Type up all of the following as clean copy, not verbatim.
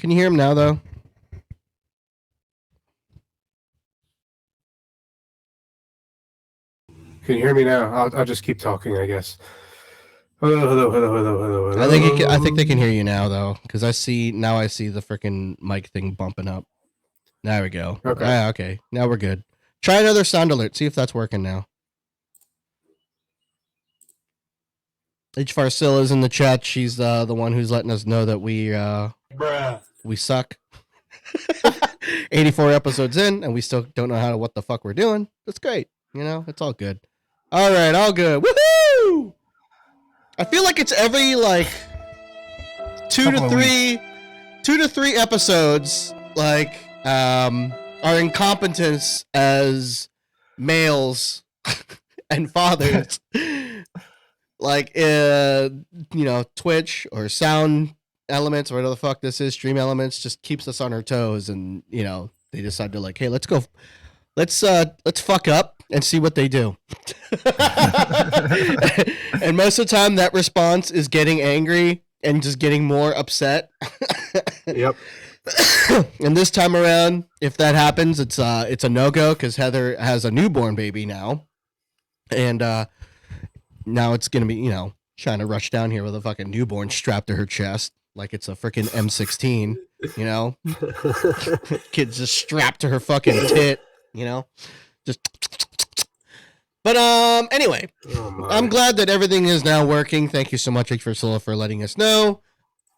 Can you hear him now, though? Can you hear me now? I'll just keep talking, I guess. Hello. I think they can hear you now, though, because I see the freaking mic thing bumping up. There we go. Okay. Okay. Now we're good. Try another sound alert. See if that's working now. H. Farsil is in the chat. She's the one who's letting us know that we suck. 84 episodes in, and we still don't know what the fuck we're doing. That's great. You know, it's all good. All right, all good. Woohoo! I feel like it's every like 2 to 3 episodes, like our incompetence as males and fathers, like Twitch or sound elements or whatever the fuck this is, stream elements, just keeps us on our toes, and they decide to like, hey, let's fuck up and see what they do. And most of the time that response is getting angry and just getting more upset. Yep. And this time around, if that happens, it's a no-go, because Heather has a newborn baby now. And now it's going to be, trying to rush down here with a fucking newborn strapped to her chest like it's a freaking M16, Kid's just strapped to her fucking tit, just. But anyway, I'm glad that everything is now working. Thank you so much, Rick Fursilla, for letting us know.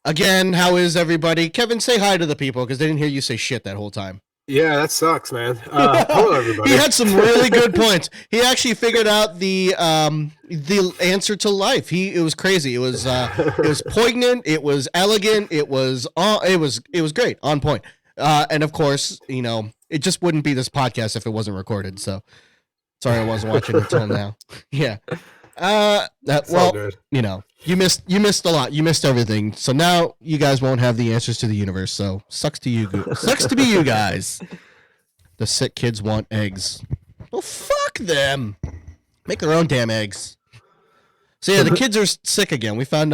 Again, how is everybody? Kevin, say hi to the people, because they didn't hear you say shit that whole time. Yeah, that sucks, man. Hello, everybody. He had some really good points. He actually figured out the answer to life. It was crazy. It was poignant. It was elegant. It was great, on point. And of course, it just wouldn't be this podcast if it wasn't recorded. So sorry, I wasn't watching until now. Yeah. You missed a lot. You missed everything. So now you guys won't have the answers to the universe. So sucks to you. Sucks to be you guys. The sick kids want eggs. Well, fuck them. Make their own damn eggs. So yeah, the kids are sick again. We found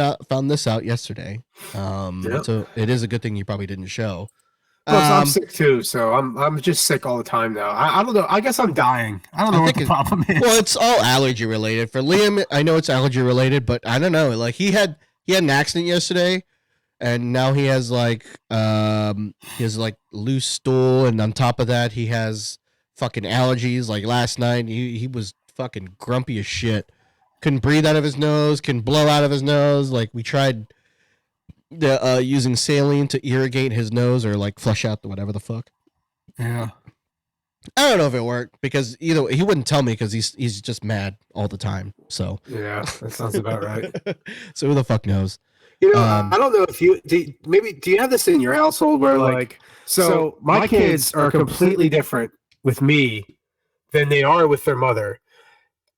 this out yesterday. Yep. So it is a good thing you probably didn't show. Well, I'm sick too, so I'm just sick all the time now. I don't know. I guess I'm dying. I don't know what the problem is. Well, it's all allergy related. For Liam, I know it's allergy related, but I don't know. Like he had an accident yesterday, and now he has like loose stool, and on top of that, he has fucking allergies. Like last night, he was fucking grumpy as shit. Couldn't breathe out of his nose. Couldn't blow out of his nose. Like we tried using saline to irrigate his nose or like flush out the whatever the fuck. Yeah. I don't know if it worked, because either way, he wouldn't tell me, because he's just mad all the time. So yeah, that sounds about right. So who the fuck knows? I don't know if do you have this in your household where like so my kids are completely different with me than they are with their mother,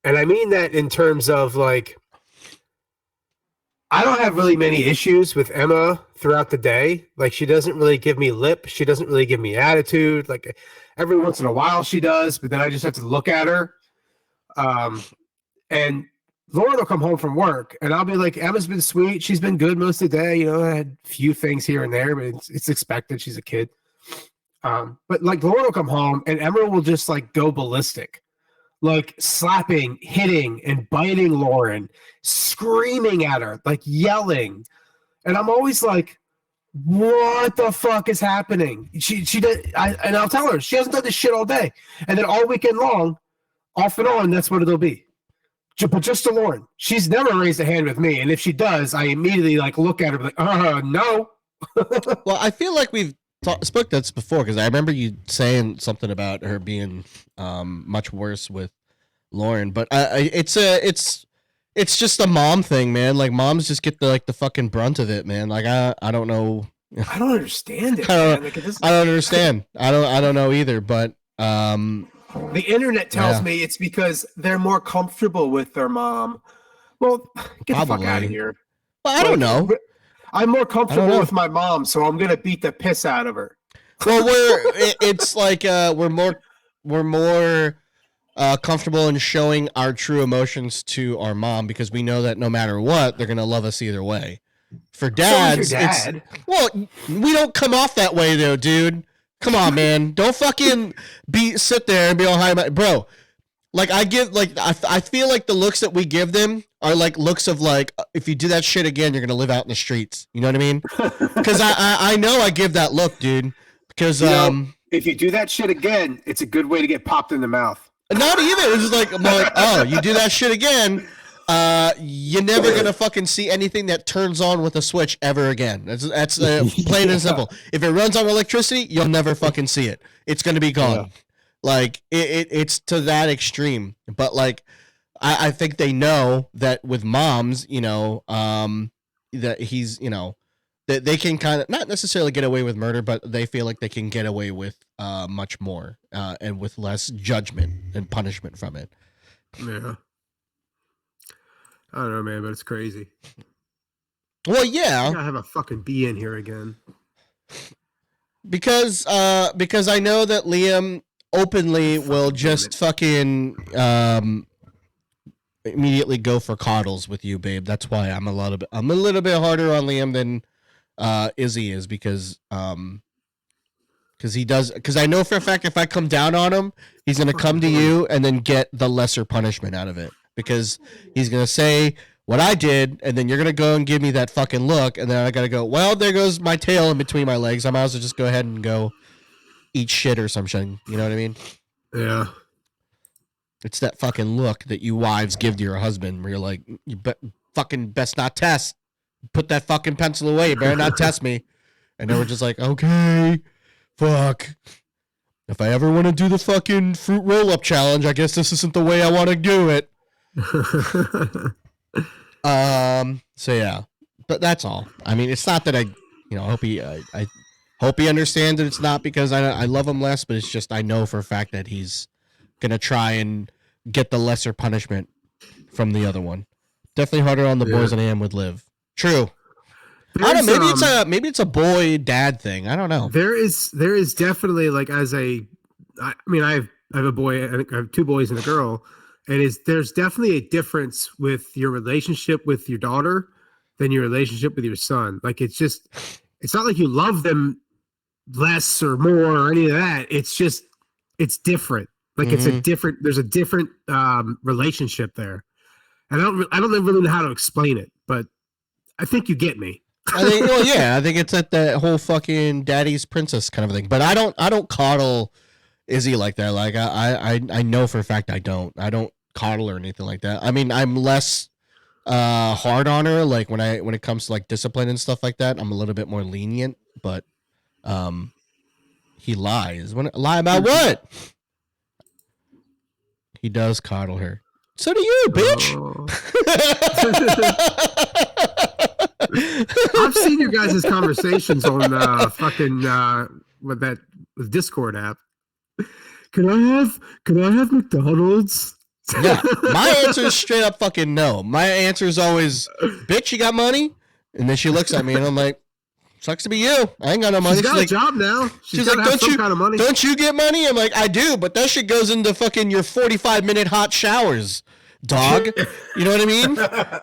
and I mean that in terms of like, I don't have really many issues with Emma throughout the day. Like, she doesn't really give me lip. She doesn't really give me attitude. Like, every once in a while she does, but then I just have to look at her. And Lauren will come home from work, and I'll be like, Emma's been sweet. She's been good most of the day. I had a few things here and there, but it's expected. She's a kid. But, like, Lauren will come home, and Emma will just, like, go ballistic. Like slapping, hitting, and biting Lauren, screaming at her, like yelling. And I'm always like, what the fuck is happening? And I'll tell her, she hasn't done this shit all day. And then all weekend long, off and on, that's what it'll be. But just to Lauren. She's never raised a hand with me. And if she does, I immediately like look at her like, no. Well, I feel like we've spoke this before, because I remember you saying something about her being much worse with Lauren, but it's just a mom thing, man. Like moms just get the fucking brunt of it, man. Like I don't know. I don't understand it. I don't understand. I don't know either. But the internet tells me it's because they're more comfortable with their mom. Well, get the fuck out of here. Well, I don't know. I'm more comfortable with my mom, so I'm gonna beat the piss out of her. Well, it's like we're more comfortable in showing our true emotions to our mom, because we know that no matter what, they're gonna love us either way. For dads, So is your dad. well, we don't come off that way though, dude. Come on, man. Don't fucking sit there and be all high about, bro. Like I feel like the looks that we give them are like looks of like, if you do that shit again, you're gonna live out in the streets. You know what I mean? Because I know I give that look, dude. Because if you do that shit again, it's a good way to get popped in the mouth. Not even. It's just like, I'm like, oh, you do that shit again, you're never gonna fucking see anything that turns on with a switch ever again. That's plain and simple. If it runs on electricity, you'll never fucking see it. It's gonna be gone. Yeah. Like it's to that extreme. But like, I think they know that with moms, you know, that he's, you know, that they can kind of not necessarily get away with murder, but they feel like they can get away with much more and with less judgment and punishment from it. Yeah. I don't know, man, but it's crazy. Well, yeah. I gotta have a fucking bee in here again. Because I know that Liam openly will just fucking immediately go for coddles with you, babe. That's why I'm a little bit harder on Liam than Izzy is, because he does, because I know for a fact if I come down on him, he's gonna come to you and then get the lesser punishment out of it, because he's gonna say what I did, and then you're gonna go and give me that fucking look, and then I gotta go, well, there goes my tail in between my legs. I might as well just go ahead and go eat shit or something. You know what I mean? Yeah. It's that fucking look that you wives give to your husband, where you're like, you fucking best not test. Put that fucking pencil away. You better not test me. And then we're just like, okay, fuck. If I ever want to do the fucking fruit roll-up challenge, I guess this isn't the way I want to do it. So yeah, but that's all. I mean, it's not that I hope he understands that it's not because I love him less, but it's just I know for a fact that he's gonna try and get the lesser punishment from the other one. Definitely harder on the boys than I am with Liv. True. I don't know. Maybe it's a boy dad thing. I don't know. There is definitely, like, I have a boy. I have two boys and a girl. There's definitely a difference with your relationship with your daughter than your relationship with your son. Like, it's not like you love them less or more or any of that. It's just, it's different. Like, there's a different relationship there. And I don't really know how to explain it, but I think you get me. I think it's at that whole fucking daddy's princess kind of thing. But I don't coddle Izzy like that. Like I know for a fact I don't coddle or anything like that. I mean, I'm less hard on her. Like when it comes to like discipline and stuff like that, I'm a little bit more lenient. But he lies. Lie about what? He does coddle her. So do you, bitch. I've seen your guys' conversations on with Discord app. Can I have McDonald's? Yeah, my answer is straight up fucking no. My answer is always, bitch, you got money? And then she looks at me and I'm like, sucks to be you. I ain't got no money. She's got a job now. She's like, don't you get money? I'm like, I do, but that shit goes into fucking your 45-minute hot showers, dog. You know what I mean?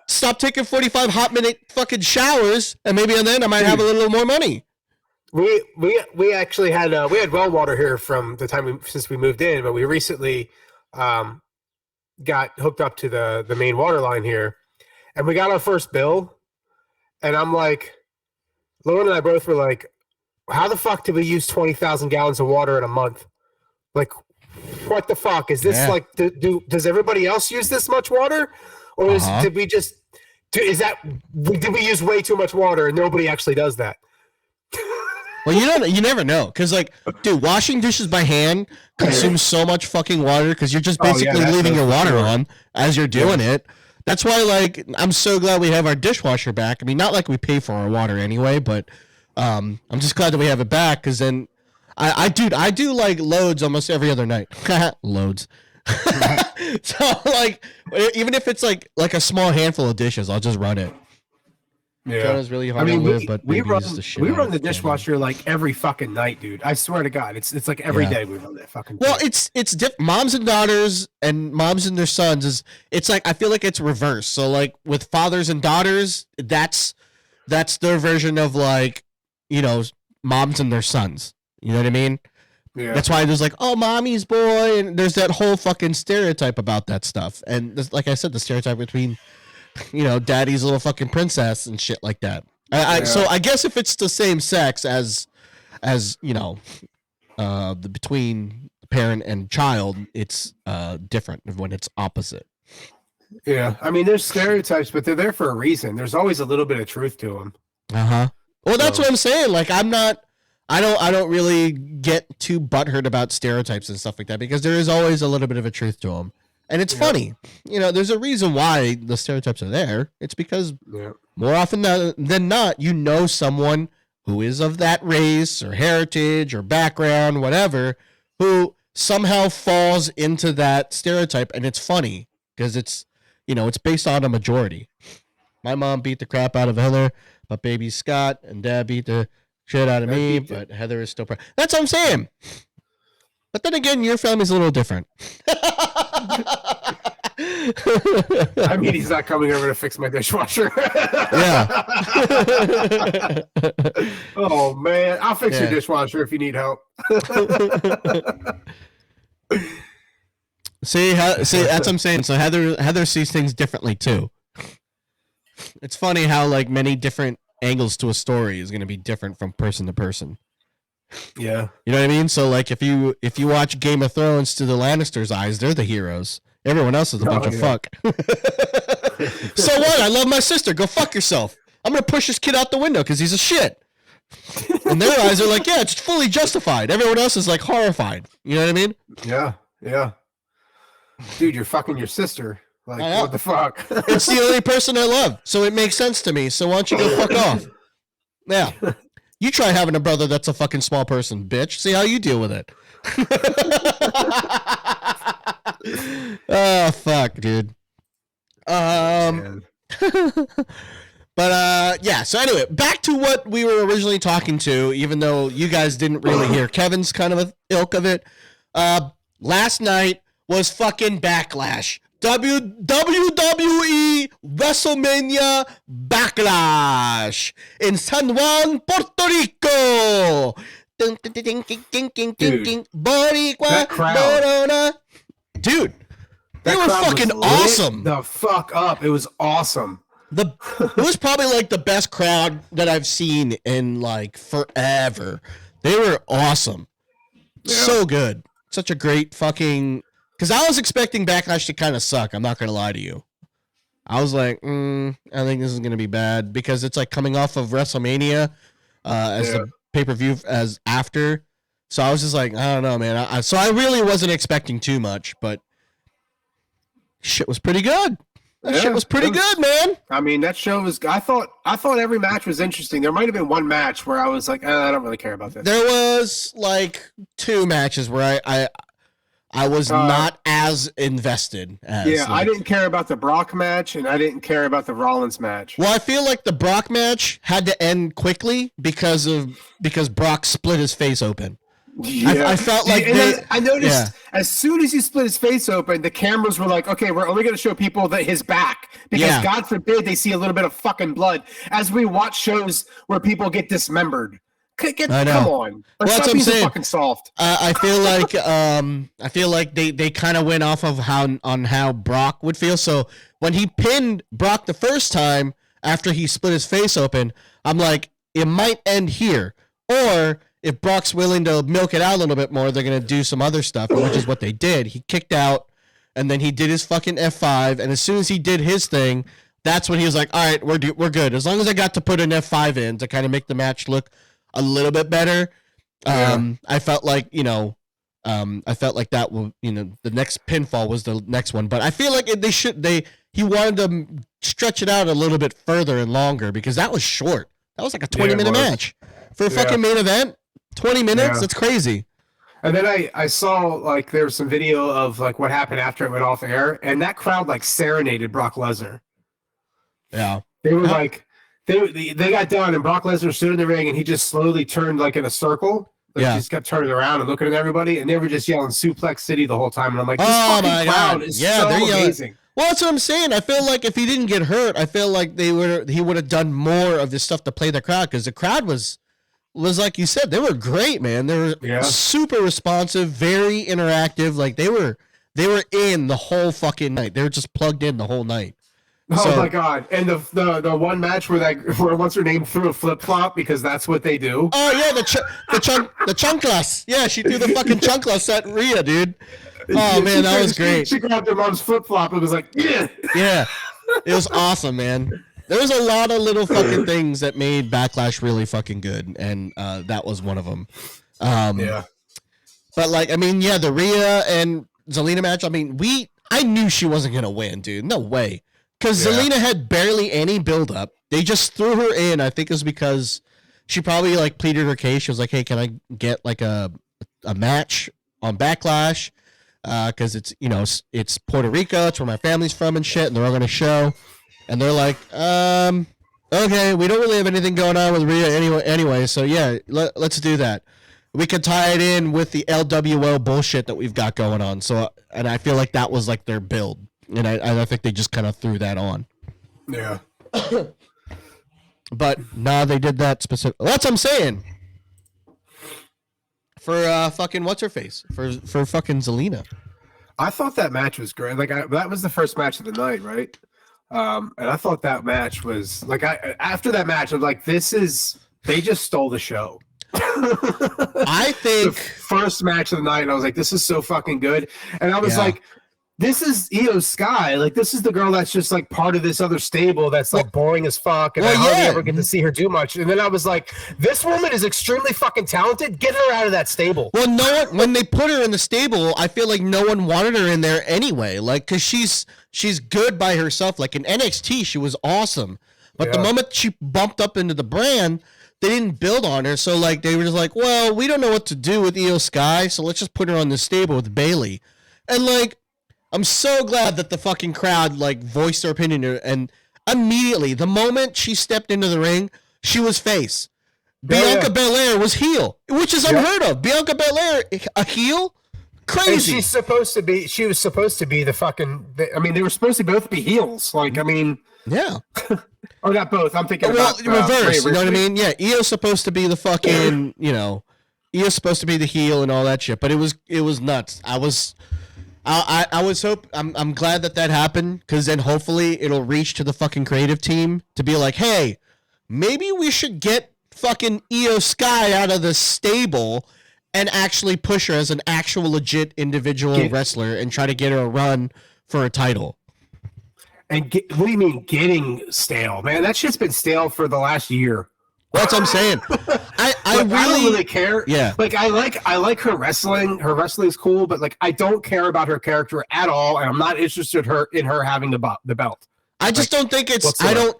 Stop taking 45 hot-minute fucking showers, and maybe then I might have a little more money. We actually had well water here from the time since we moved in, but we recently got hooked up to the main water line here, and we got our first bill, and I'm like, Lauren and I both were like, how the fuck did we use 20,000 gallons of water in a month? Like, what the fuck? Is this like, does everybody else use this much water? Or did we use way too much water and nobody actually does that? Well, you never know. Because, like, dude, washing dishes by hand consumes so much fucking water because you're just basically leaving your water on as you're doing it. That's why, like, I'm so glad we have our dishwasher back. I mean, not like we pay for our water anyway, but I'm just glad that we have it back because then I do like loads almost every other night. Loads. So, like, even if it's like a small handful of dishes, I'll just run it. Yeah, it's really hard to live, but we run the dishwasher like every fucking night, dude. I swear to God, it's like every day we run that fucking. Well, it's moms and daughters and moms and their sons it's like I feel like it's reversed. So like with fathers and daughters, that's that's their version of like, you know, moms and their sons. You know what I mean? Yeah. That's why there's like, oh, mommy's boy, and there's that whole fucking stereotype about that stuff. And this, like I said, the stereotype between, you know, daddy's little fucking princess and shit like that. So I guess if it's the same sex as you know, between parent and child, it's different when it's opposite. Yeah, I mean, there's stereotypes, but they're there for a reason. There's always a little bit of truth to them. Well, that's what I'm saying. Like, I don't really get too butthurt about stereotypes and stuff like that because there is always a little bit of a truth to them. And it's funny. You know, there's a reason why the stereotypes are there. It's because more often than not, you know someone who is of that race or heritage or background, whatever, who somehow falls into that stereotype. And it's funny because it's, you know, it's based on a majority. My mom beat the crap out of Heather, but baby Scott and Dad beat the shit out of me, but Heather is still proud. That's what I'm saying. But then again, your family's a little different. I mean, he's not coming over to fix my dishwasher. Yeah. Oh, man. I'll fix your dishwasher if you need help. See, that's what I'm saying. So Heather sees things differently, too. It's funny how, like, many different angles to a story is going to be different from person to person. Yeah. You know what I mean? So, like, if you watch Game of Thrones to the Lannisters' eyes, they're the heroes. Everyone else is a bunch of fuck. So what? I love my sister. Go fuck yourself. I'm going to push this kid out the window because he's a shit. And their eyes are like, yeah, it's fully justified. Everyone else is, like, horrified. You know what I mean? Yeah, yeah. Dude, you're fucking your sister. Like, what the fuck? It's the only person I love, so it makes sense to me. So why don't you go fuck off? Yeah. You try having a brother that's a fucking small person, bitch. See how you deal with it. Oh, fuck, dude. But, yeah. So anyway, back to what we were originally talking to, even though you guys didn't really hear Kevin's kind of a ilk of it. Last night was fucking Backlash. WWE WrestleMania Backlash in San Juan, Puerto Rico. That crowd. Dude, they were fucking awesome. The fuck up. It was awesome. It was probably like the best crowd that I've seen in like forever. They were awesome. Yeah. So good. Such a great fucking... Because I was expecting Backlash to kind of suck. I'm not going to lie to you. I was like, I think this is going to be bad. Because it's like coming off of WrestleMania as the pay-per-view as after. So I was just like, I don't know, man. So I really wasn't expecting too much. But shit was pretty good. That shit was pretty good, man. I mean, that show was... I thought every match was interesting. There might have been one match where I was like, I don't really care about this. There was like 2 matches where I was not as invested as. Yeah, I didn't care about the Brock match, and I didn't care about the Rollins match. Well, I feel like the Brock match had to end quickly because Brock split his face open. Yeah. I felt like I noticed as soon as he split his face open, the cameras were like, okay, we're only going to show people his back because God forbid they see a little bit of fucking blood as we watch shows where people get dismembered. Come on. Well, that's what I'm saying. Fucking soft. I feel like they kind of went off of how Brock would feel. So when he pinned Brock the first time after he split his face open, I'm like, it might end here. Or if Brock's willing to milk it out a little bit more, they're gonna do some other stuff, which is what they did. He kicked out, and then he did his fucking F5. And as soon as he did his thing, that's when he was like, all right, we're good. As long as I got to put an F5 in to kind of make the match look a little bit better. I felt like, that will, the next pinfall was the next one, but I feel like he wanted to stretch it out a little bit further and longer because that was short. That was like a 20-minute match for a fucking main event. 20 minutes. That's crazy. And then I saw like there was some video of like what happened after it went off air, and that crowd like serenaded Brock Lesnar. Yeah. They were like, They got done, and Brock Lesnar stood in the ring, and he just slowly turned like in a circle. Like, he just kept turning around and looking at everybody, and they were just yelling "Suplex City" the whole time. And I'm like, this fucking crowd is so amazing. Well, that's what I'm saying. I feel like if he didn't get hurt, I feel like he would have done more of this stuff to play the crowd, because the crowd was like you said, they were great, man. They were super responsive, very interactive. Like they were in the whole fucking night. They were just plugged in the whole night. Oh my god! And the one match where what's her name threw a flip flop, because that's what they do. Oh yeah, the chunklas. Yeah, she threw the fucking chunklas at Rhea, dude. Oh man, that was great. She grabbed her mom's flip flop and was like, yeah. Yeah, it was awesome, man. There was a lot of little fucking things that made Backlash really fucking good, and that was one of them. Yeah. But like, I mean, yeah, the Rhea and Zelina match. I mean, I knew she wasn't gonna win, dude. No way. Because Zelina had barely any build-up. They just threw her in. I think it was because she probably like pleaded her case. She was like, "Hey, can I get like a match on Backlash? Because it's it's Puerto Rico. It's where my family's from and shit. And they're all gonna show." And they're like, "Okay, we don't really have anything going on with Rhea anyway. So yeah, let's do that. We could tie it in with the LWO bullshit that we've got going on." So, and I feel like that was like their build. And I think they just kind of threw that on. Yeah. But nah, they did that specific. That's what I'm saying. For fucking what's her face? For fucking Zelina. I thought that match was great. Like that was the first match of the night, right? And I thought that match was like after that match, I'm like, they just stole the show. I think the first match of the night, and I was like, this is so fucking good. And I was like, this is Io Sky. Like, this is the girl that's just like part of this other stable that's like boring as fuck, and I hardly ever get to see her do much. And then I was like, this woman is extremely fucking talented. Get her out of that stable. Well, when they put her in the stable, I feel like no one wanted her in there anyway. Like, because she's good by herself. Like in NXT, she was awesome, but the moment she bumped up into the brand, they didn't build on her. So like they were just like, well, we don't know what to do with Io Sky, so let's just put her on the stable with Bayley. And like, I'm so glad that the fucking crowd like voiced their opinion, and immediately the moment she stepped into the ring, she was face. Bianca Belair was heel, which is unheard of. Bianca Belair, a heel? Crazy. And she was supposed to be the fucking, I mean, they were supposed to both be heels. Like, I mean, yeah. Or not both. I'm thinking about reverse. You know what I mean? Yeah. Io's supposed to be the fucking, Io's supposed to be the heel and all that shit, but it was nuts. I was I'm glad that happened, because then hopefully it'll reach to the fucking creative team to be like, hey, maybe we should get fucking Io Sky out of the stable and actually push her as an actual legit individual wrestler and try to get her a run for a title. And what do you mean getting stale, man? That shit's been stale for the last year. That's what I'm saying. I don't really care. Yeah. Like I like her wrestling. Her wrestling's cool, but like I don't care about her character at all, and I'm not interested in her having the belt. I just don't think it's whatsoever.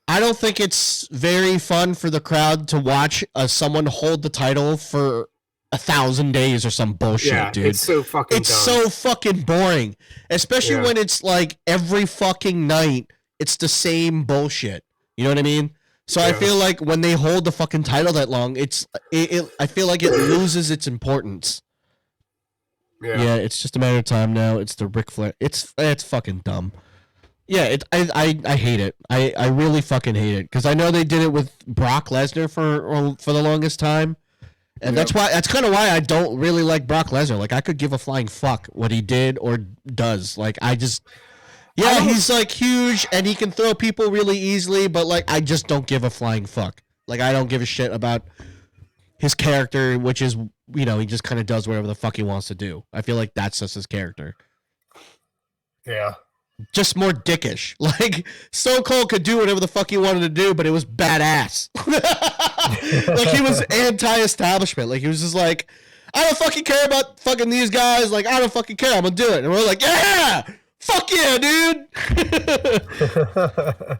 I don't think it's very fun for the crowd to watch someone hold the title for 1,000 days or some bullshit, dude. It's so fucking dumb. So fucking boring, especially when it's like every fucking night it's the same bullshit. You know what I mean? So I feel like when they hold the fucking title that long, I feel like it loses its importance. Yeah, it's just a matter of time now. It's the Ric Flair. It's fucking dumb. Yeah, I hate it. I really fucking hate it, because I know they did it with Brock Lesnar for the longest time, and that's kind of why I don't really like Brock Lesnar. Like, I could give a flying fuck what he did or does. Like, he's like huge and he can throw people really easily, but like I just don't give a flying fuck. Like, I don't give a shit about his character, which is, he just kind of does whatever the fuck he wants to do. I feel like that's just his character. Yeah. Just more dickish. Like, Stone Cold could do whatever the fuck he wanted to do, but it was badass. Like, he was anti-establishment. Like, he was just like, I don't fucking care about fucking these guys. Like, I don't fucking care. I'm gonna do it. And we're like, yeah! Fuck yeah, dude!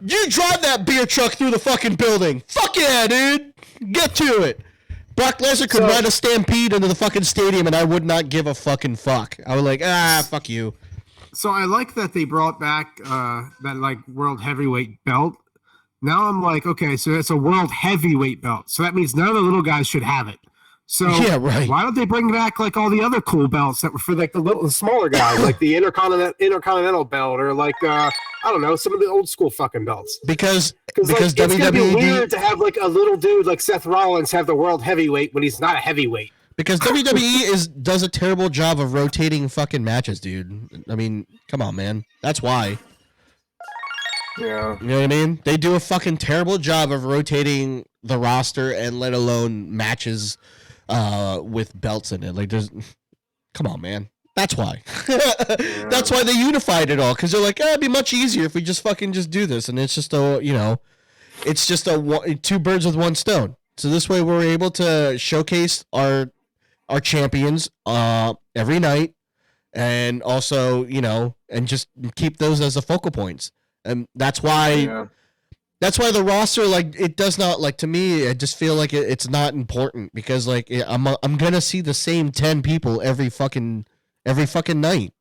You drive that beer truck through the fucking building. Fuck yeah, dude! Get to it. Brock Lesnar could ride a stampede into the fucking stadium, and I would not give a fucking fuck. I was like, fuck you. So I like that they brought back that like world heavyweight belt. Now I'm like, okay, so it's a world heavyweight belt. So that means none of the little guys should have it. So Yeah, right. why don't they bring back like all the other cool belts that were for like the smaller guys, like the intercontinental belt, or like I don't know, some of the old school fucking belts. Because like, it's gonna be WWE weird to have like a little dude like Seth Rollins have the world heavyweight when he's not a heavyweight. Because WWE does a terrible job of rotating fucking matches, dude. I mean, come on, man. That's why. Yeah. You know what I mean? They do a fucking terrible job of rotating the roster and let alone matches with belts in it. Like, come on, man. That's why. That's why they unified it all. Because they're like, it'd be much easier if we just fucking just do this. And it's just it's just two birds with one stone. So this way we're able to showcase our champions every night, and also, and just keep those as the focal points. And that's why the roster, like, it does not, like, to me, I just feel like it's not important, because like I'm gonna see the same 10 people every fucking night,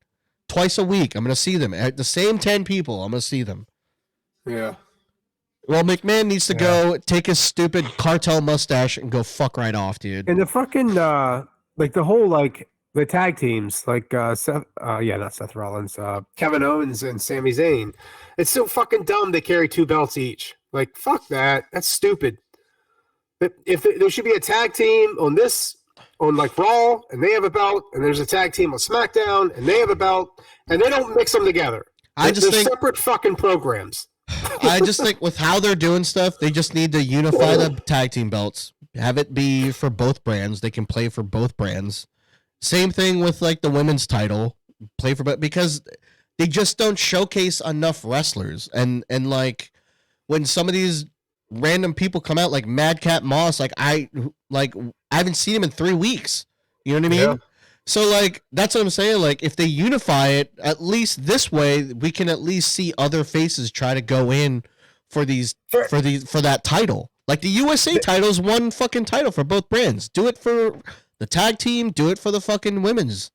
twice a week. I'm gonna see them at the same 10 people. I'm gonna see them. Yeah. Well, McMahon needs to go take his stupid cartel mustache and go fuck right off, dude. And the fucking like the whole like the tag teams, like not Seth Rollins, Kevin Owens and Sami Zayn. It's so fucking dumb they carry 2 belts each. Like, fuck that. That's stupid. If there should be a tag team on like Raw, and they have a belt, and there's a tag team on SmackDown, and they have a belt, and they don't mix them together. They're separate fucking programs. I just think with how they're doing stuff, they just need to unify the tag team belts. Have it be for both brands. They can play for both brands. Same thing with like the women's title. Play for because they just don't showcase enough wrestlers. And like when some of these random people come out like Madcap Moss, I haven't seen him in 3 weeks. You know what I mean? Yeah. So like that's what I'm saying. Like if they unify it, at least this way we can at least see other faces try to go in for that title. Like the USA title is one fucking title for both brands. Do it for the tag team. Do it for the fucking women's.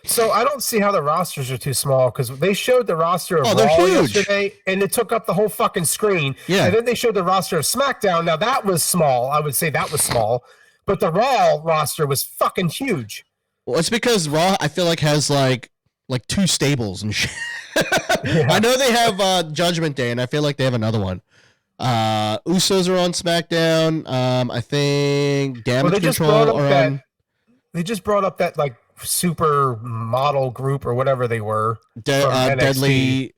So I don't see how the rosters are too small, because they showed the roster of Raw yesterday, and it took up the whole fucking screen. Yeah. And then they showed the roster of SmackDown. Now that was small. I would say that was small, but the Raw roster was fucking huge. Well, it's because Raw, I feel like, has like 2 stables and shit. Yeah. I know they have Judgment Day, and I feel like they have another one. Usos are on SmackDown. I think Damage Control are on. They just brought up that like super model group or whatever they were. Deadly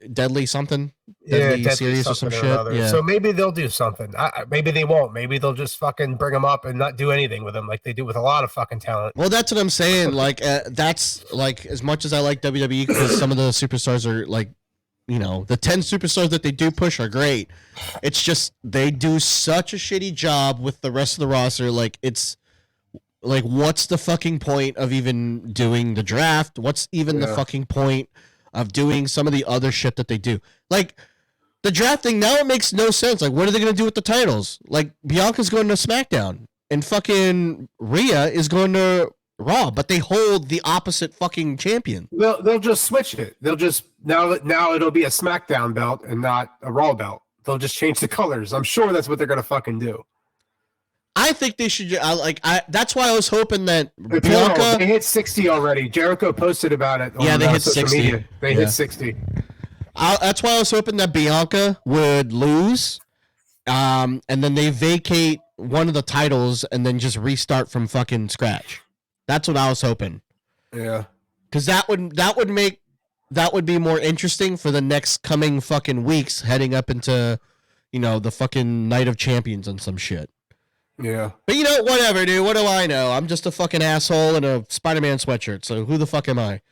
something. Deadly Series or some shit. Yeah. So maybe they'll do something. Maybe they won't. Maybe they'll just fucking bring them up and not do anything with them like they do with a lot of fucking talent. Well, that's what I'm saying. Like that's like, as much as I like WWE, because some of the superstars are like, the 10 superstars that they do push are great. It's just they do such a shitty job with the rest of the roster. Like it's like, what's the fucking point of even doing the draft? What's even the fucking point of doing some of the other shit that they do? Like the draft thing now, it makes no sense. Like, what are they gonna do with the titles? Like Bianca's going to SmackDown and fucking Rhea is going to Raw, but they hold the opposite fucking champion. They'll just switch it. They'll just now it'll be a SmackDown belt and not a Raw belt. They'll just change the colors. I'm sure that's what they're gonna fucking do. I think they should. That's why I was hoping that Bianca. They hit 60 already. Jericho posted about it. Yeah, they hit 60. Media. They hit 60. That's why I was hoping that Bianca would lose, and then they vacate one of the titles and then just restart from fucking scratch. That's what I was hoping. Yeah, because that would be more interesting for the next coming fucking weeks, heading up into, the fucking Night of Champions and some shit. Yeah. But whatever, dude. What do I know? I'm just a fucking asshole in a Spider-Man sweatshirt. So who the fuck am I?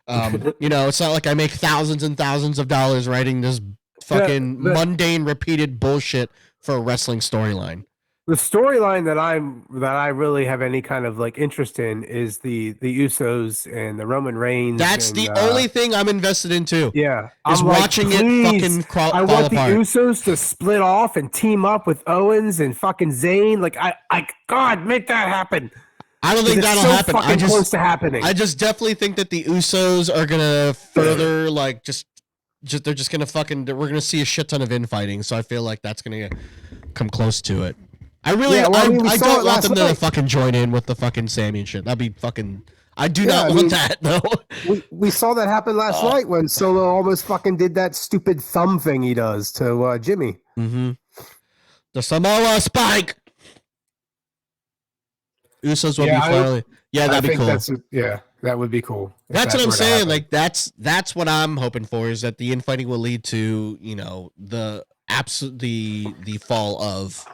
It's not like I make thousands and thousands of dollars writing this fucking mundane, repeated bullshit for a wrestling storyline. The storyline that I really have any kind of like interest in is the Usos and the Roman Reigns. That's the only thing I'm invested in too. Yeah, is watching it fucking fall apart. I want the Usos to split off and team up with Owens and fucking Zayn. Like God, make that happen. I don't think that'll happen. Fucking close to happening. I just definitely think that the Usos are gonna further like just they're just gonna fucking, we're gonna see a shit ton of infighting. So I feel like that's gonna come close to it. I really, Yeah, well, I mean, we I saw don't it want last them to night. fucking join in with the fucking Sammy and shit. That'd be fucking. I do Yeah, not I want mean, that though. We saw that happen last night when Solo almost fucking did that stupid thumb thing he does to Jimmy. Mm-hmm. The Samoa Spike. Usos will be finally. Yeah, that'd be cool. That would be cool. That's what I'm saying. Like that's what I'm hoping for is that the infighting will lead to the fall of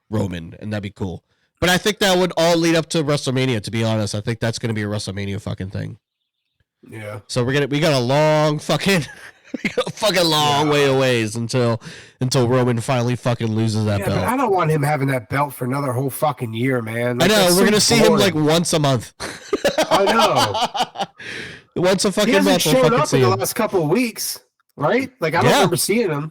Roman, and that'd be cool. But I think that would all lead up to WrestleMania. To be honest, I think that's going to be a WrestleMania fucking thing. Yeah. So we got a long fucking. Way away until Roman finally fucking loses that belt. But I don't want him having that belt for another whole fucking year, man. Like, I know we're gonna see him like once a month. I know. Once a fucking month. He hasn't shown up in the last couple of weeks, right? Like I don't remember seeing him.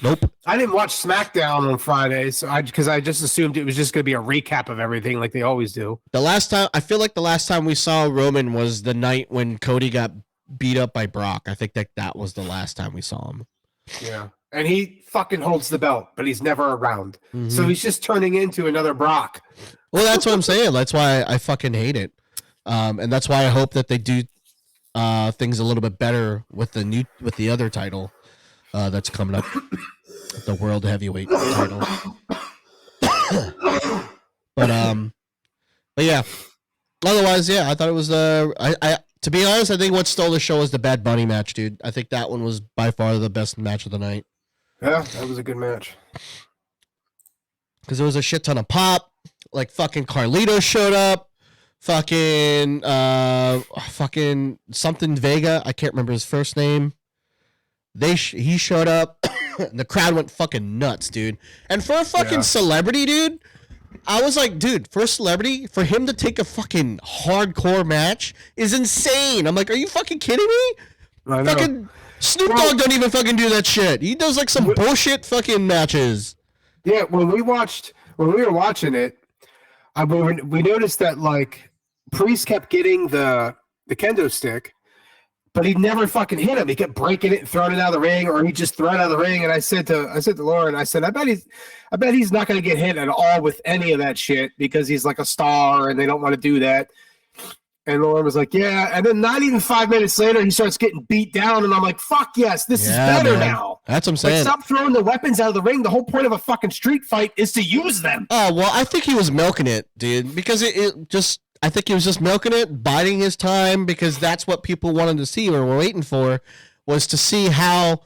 Nope. I didn't watch SmackDown on Friday, because I just assumed it was just gonna be a recap of everything like they always do. I feel like the last time we saw Roman was the night when Cody got beat up by Brock. I think that was the last time we saw him. Yeah. And he fucking holds the belt, but he's never around. Mm-hmm. So he's just turning into another Brock. Well, that's what I'm saying. That's why I fucking hate it. And that's why I hope that they do things a little bit better with the other title that's coming up, the World Heavyweight title. But yeah. Otherwise, yeah, I thought it was to be honest, I think what stole the show was the Bad Bunny match, dude. I think that one was by far the best match of the night. Yeah, that was a good match. Because there was a shit ton of pop. Like fucking Carlito showed up. Fucking something Vega. I can't remember his first name. He showed up. The crowd went fucking nuts, dude. And for a fucking celebrity, dude, I was like, dude, for a celebrity, for him to take a fucking hardcore match is insane. I'm like, are you fucking kidding me? I know. Fucking Snoop Dogg don't even fucking do that shit. He does like some bullshit fucking matches. Yeah, when we were watching it, we noticed that like Priest kept getting the kendo stick, but he never fucking hit him. He kept breaking it and throwing it out of the ring, or he just threw it out of the ring. And I said to Lauren, I said, I bet he's not going to get hit at all with any of that shit because he's like a star and they don't want to do that. And Lauren was like, yeah. And then not even 5 minutes later, he starts getting beat down. And I'm like, fuck yes, this is better now. That's what I'm saying. Like, stop throwing the weapons out of the ring. The whole point of a fucking street fight is to use them. Oh, well, I think he was milking it, dude, because I think he was just milking it, biding his time, because that's what people wanted to see or were waiting for, was to see how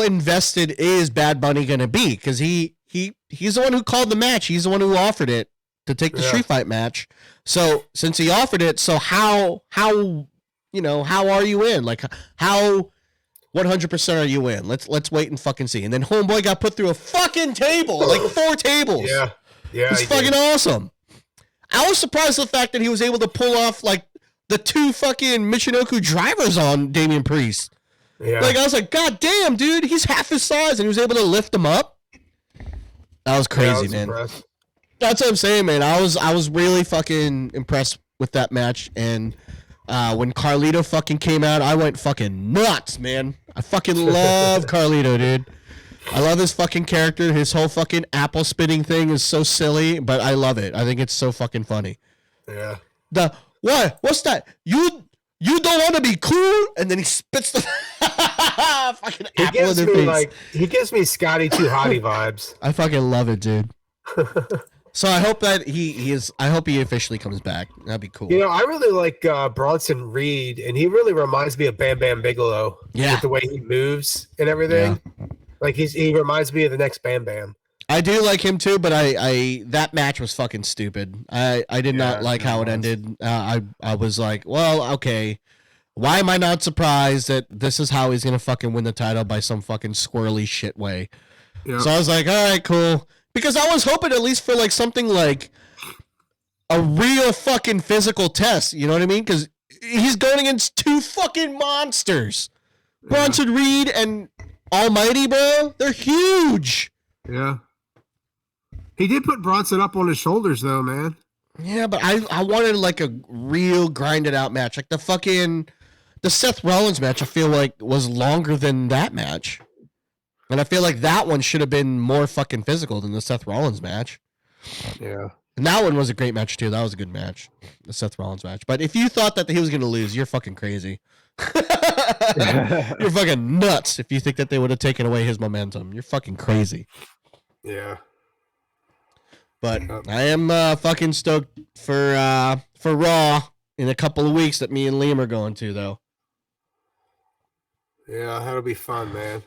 invested is Bad Bunny going to be, because he's the one who called the match. He's the one who offered it to take the street fight match. So since he offered it, so how are you in? Like how 100% are you in? Let's wait and fucking see. And then homeboy got put through a fucking table, like 4 tables. Yeah, it's fucking awesome. I was surprised at the fact that he was able to pull off like the 2 fucking Michinoku drivers on Damian Priest. Yeah. Like I was like, God damn, dude, he's half his size and he was able to lift him up. That was crazy, man. Impressed. That's what I'm saying, man. I was really fucking impressed with that match. And when Carlito fucking came out, I went fucking nuts, man. I fucking love Carlito, dude. I love his fucking character. His whole fucking apple spitting thing is so silly, but I love it. I think it's so fucking funny. Yeah. What's that? You don't want to be cool? And then he spits the fucking apple in their face. He gives me Scotty 2 Hottie vibes. I fucking love it, dude. So I hope that I hope he officially comes back. That'd be cool. You know, I really like Bronson Reed, and he really reminds me of Bam Bam Bigelow. Yeah. With the way he moves and everything. Yeah. Like he reminds me of the next Bam Bam. I do like him too, but I that match was fucking stupid. I did not like how it ended. I was like, well, okay. Why am I not surprised that this is how he's gonna fucking win the title by some fucking squirrely shit way? Yeah. So I was like, all right, cool. Because I was hoping at least for like something like a real fucking physical test. You know what I mean? Because he's going against 2 fucking monsters, Bronson Reed and Almighty, bro. They're huge. Yeah. He did put Bronson up on his shoulders, though, man. Yeah, but I wanted like a real grinded out match. Like the Seth Rollins match, I feel like was longer than that match. And I feel like that one should have been more fucking physical than the Seth Rollins match. Yeah. And that one was a great match too. That was a good match, the Seth Rollins match. But if you thought that he was going to lose, you're fucking crazy. You're fucking nuts if you think that they would have taken away his momentum. You're fucking crazy. Yeah. But I am fucking stoked for Raw in a couple of weeks that me and Liam are going to, though. Yeah, that'll be fun, man.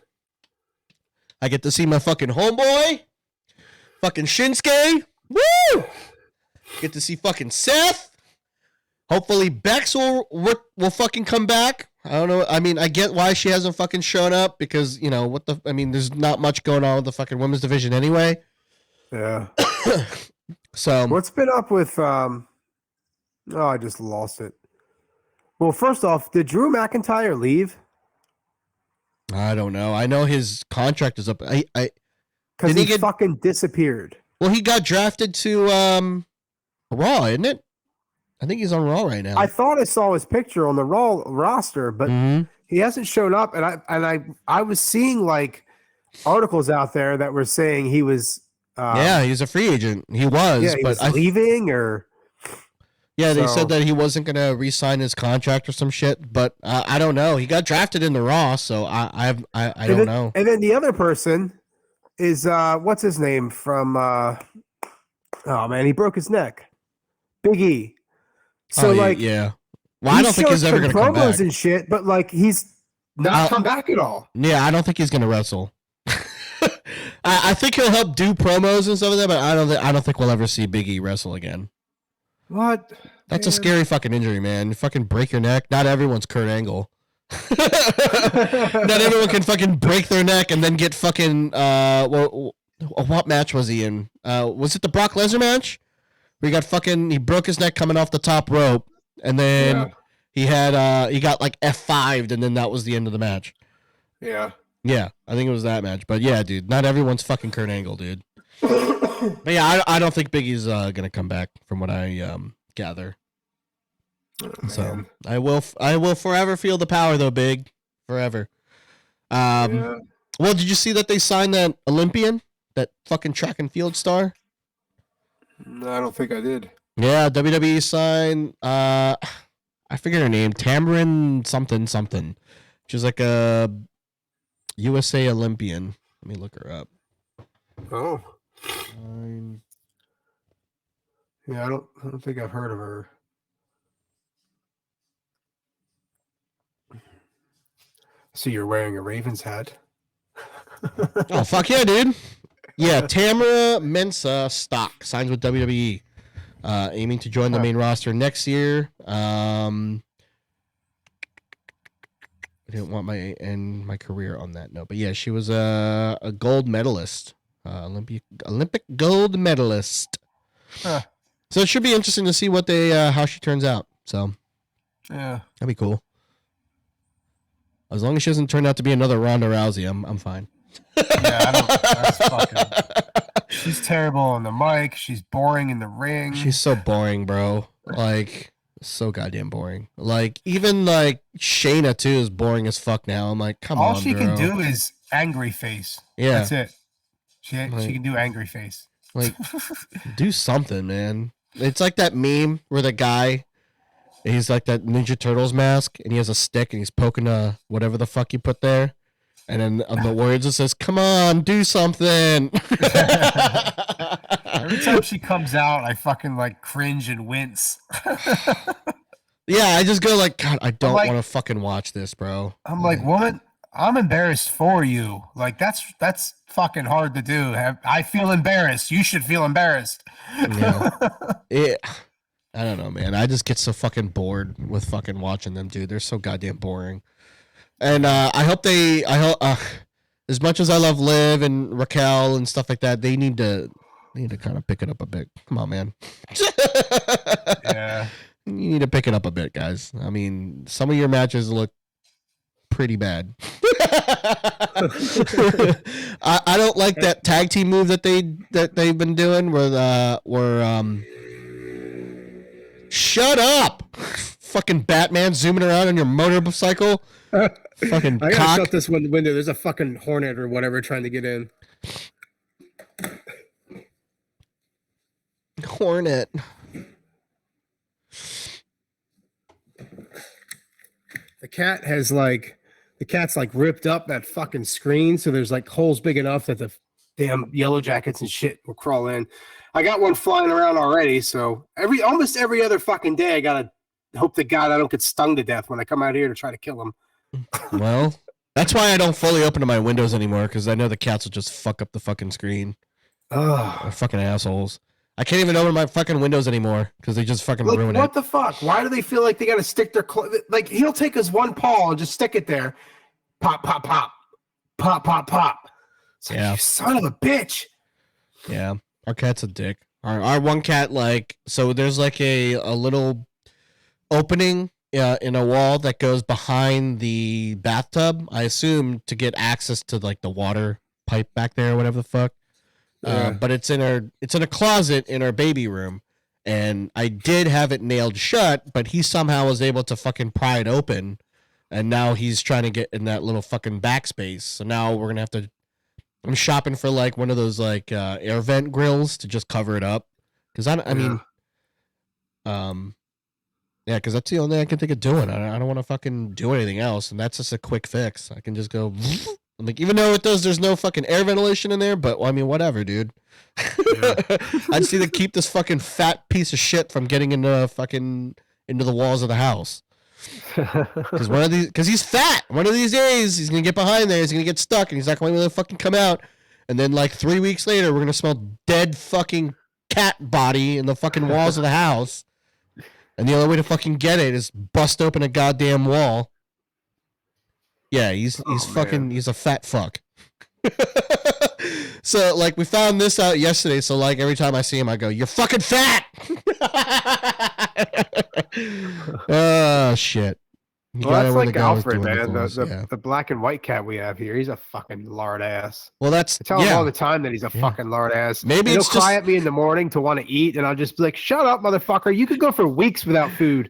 I get to see my fucking homeboy, fucking Shinsuke. Woo! Get to see fucking Seth. Hopefully Bex will fucking come back. I don't know. I mean, I get why she hasn't fucking shown up because, you know, there's not much going on with the fucking women's division anyway. Yeah. So what's been up with I just lost it. Well, first off, did Drew McIntyre leave? I don't know. I know his contract is up. Because he fucking disappeared. Well, he got drafted to Raw, isn't it? I think he's on Raw right now. I thought I saw his picture on the Raw roster, but he hasn't shown up. And I was seeing like articles out there that were saying he was. He's a free agent. He was, yeah, but was leaving or. Yeah, they said that he wasn't going to re-sign his contract or some shit, but I don't know. He got drafted in the Raw, so I don't know. And then the other person is what's his name from? Oh man, he broke his neck. Big E. So yeah. Well, I don't think he's ever going to come back. And shit, but like he's not come back at all. Yeah, I don't think he's going to wrestle. I think he'll help do promos and stuff like that, but I don't think we'll ever see Big E wrestle again. What? That's a scary fucking injury, man. You fucking break your neck. Not everyone's Kurt Angle. Not everyone can fucking break their neck and then get fucking what match was he in? Was it the Brock Lesnar match? Where he broke his neck coming off the top rope, and then he got like F5'd, and then that was the end of the match. Yeah. Yeah, I think it was that match. But yeah, dude, not everyone's fucking Kurt Angle, dude. But yeah, I don't think Big E's gonna come back from what I gather. Oh, so I will forever feel the power though, Big. Forever. Well, did you see that they signed that Olympian? That fucking track and field star? No, I don't think I did. Yeah, WWE signed I forget her name, Tamron something. She's like a USA Olympian. Let me look her up. Oh. Yeah, I don't think I've heard of her. So you're wearing a Ravens hat. Oh, fuck yeah, dude. Yeah, Tamara Mensah Stock signs with WWE. Aiming to join the main roster next year. I didn't want my career on that note. But yeah, she was a gold medalist. Olympic gold medalist. Huh. So it should be interesting to see what how she turns out. So yeah, that'd be cool. As long as she doesn't turn out to be another Ronda Rousey, I'm fine. Yeah, she's terrible on the mic. She's boring in the ring. She's so boring, bro. Like so goddamn boring. Like even like Shayna too is boring as fuck now. I'm like, come on, all she can do is angry face. Yeah, that's it. She can do angry face. Like, do something, man. It's like that meme where the guy, he's like that Ninja Turtles mask, and he has a stick, and he's poking whatever the fuck you put there, and then on the words it says, "Come on, do something." Every time she comes out, I fucking like cringe and wince. Yeah, I just go like, God, I don't want to fucking watch this, bro. I'm like, what? I'm embarrassed for you. Like that's fucking hard to do. I feel embarrassed. You should feel embarrassed. Yeah. I don't know, man. I just get so fucking bored with fucking watching them, dude. They're so goddamn boring. And I hope as much as I love Liv and Raquel and stuff like that, they need to kind of pick it up a bit. Come on, man. Yeah. You need to pick it up a bit, guys. I mean, some of your matches look pretty bad. I don't like that tag team move that they've been doing where shut up, fucking Batman zooming around on your motorcycle. Fucking I gotta shut this window. There's a fucking hornet or whatever trying to get in. Hornet. The cat's like ripped up that fucking screen, so there's like holes big enough that the damn yellow jackets and shit will crawl in. I got one flying around already, so almost every other fucking day I gotta hope to God I don't get stung to death when I come out here to try to kill him. Well, that's why I don't fully open my windows anymore, because I know the cats will just fuck up the fucking screen. They're fucking assholes. I can't even open my fucking windows anymore because they just fucking ruin it. What the fuck? Why do they feel like they got to stick their like he'll take his one paw and just stick it there, pop, pop, pop, pop, pop, pop. It's like, you son of a bitch. Yeah, our cat's a dick. Our one cat, like, so there's like a little opening in a wall that goes behind the bathtub. I assume to get access to like the water pipe back there or whatever the fuck. But it's in a closet in our baby room, and I did have it nailed shut, but he somehow was able to fucking pry it open, and now he's trying to get in that little fucking backspace. So now we're gonna have to. I'm shopping for like one of those like air vent grills to just cover it up, because because that's the only thing I can think of doing. I don't want to fucking do anything else, and that's just a quick fix. I can just go. I'm like, even though there's no fucking air ventilation in there, but well, I mean, whatever, dude. Yeah. I just need to keep this fucking fat piece of shit from getting into the walls of the house. Because he's fat. One of these days, he's gonna get behind there. He's gonna get stuck, and he's not gonna be able to fucking come out. And then, like 3 weeks later, we're gonna smell dead fucking cat body in the fucking walls of the house. And the only way to fucking get it is bust open a goddamn wall. Yeah, he's a fat fuck. So like we found this out yesterday, so like every time I see him I go, "You're fucking fat." Oh shit. Well, that's like Alfred, man. The black and white cat we have here. He's a fucking lard ass. Well, I tell him all the time that he's a fucking lard ass. Maybe he'll cry at me in the morning to want to eat, and I'll just be like, "Shut up, motherfucker! You could go for weeks without food."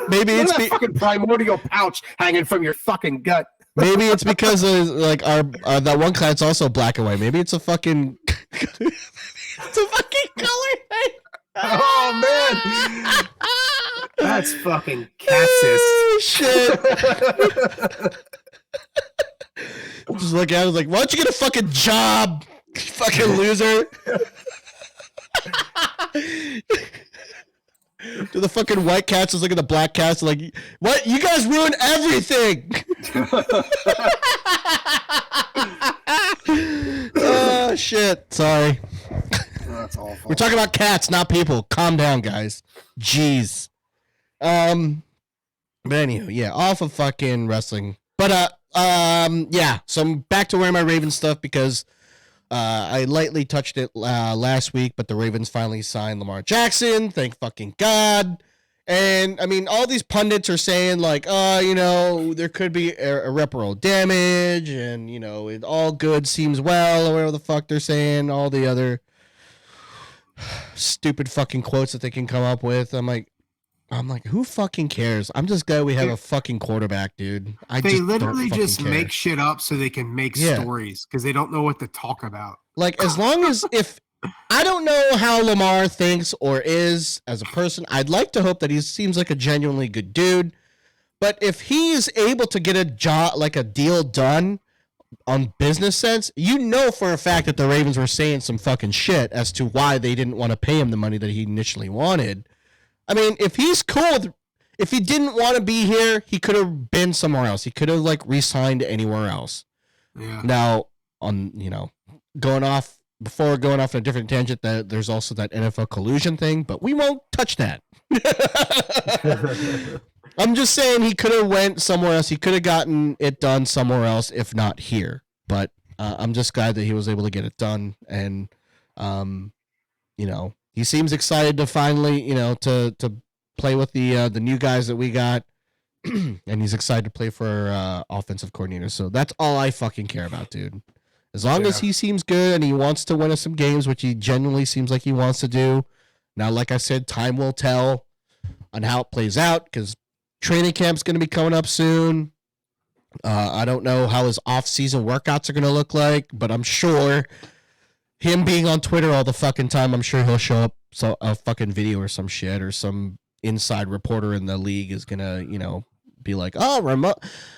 Maybe it's that fucking primordial pouch hanging from your fucking gut. Maybe it's because of like our that one cat's also black and white. Maybe it's a fucking it's a fucking color thing. Oh man, that's fucking catsis. Shit. Just look at it, I was like, why don't you get a fucking job, you fucking loser? To the fucking white cats, just look at the black cats, like, what? You guys ruin everything. Oh shit! Sorry. That's awful. We're talking about cats, not people. Calm down, guys. Jeez. But anyway, yeah, off of fucking wrestling. But yeah. So I'm back to wearing my Ravens stuff because I lightly touched it last week, but the Ravens finally signed Lamar Jackson. Thank fucking God. And I mean, all these pundits are saying like, there could be irreparable damage, and it all good seems well, or whatever the fuck they're saying. All the other stupid fucking quotes that they can come up with. I'm like, who fucking cares? I'm just glad we have a fucking quarterback, dude. They literally just make shit up so they can make stories because they don't know what to talk about. Like, as long as if I don't know how Lamar thinks or is as a person, I'd like to hope that he seems like a genuinely good dude. But if he is able to get a job, like a deal done on business sense, for a fact that the Ravens were saying some fucking shit as to why they didn't want to pay him the money that he initially wanted. I mean, if he's cool, if he didn't want to be here, he could have been somewhere else. He could have like re-signed anywhere else. Yeah. Now, going off on a different tangent, that there's also that NFL collusion thing, but we won't touch that. I'm just saying he could have went somewhere else. He could have gotten it done somewhere else, if not here. But I'm just glad that he was able to get it done, and he seems excited to finally, to play with the new guys that we got, and he's excited to play for offensive coordinator. So that's all I fucking care about, dude. As long as he seems good and he wants to win us some games, which he genuinely seems like he wants to do. Now, like I said, time will tell on how it plays out because training camp's going to be coming up soon. I don't know how his off-season workouts are going to look like, but I'm sure him being on Twitter all the fucking time, I'm sure he'll show up a fucking video or some shit, or some inside reporter in the league is gonna, be like, oh,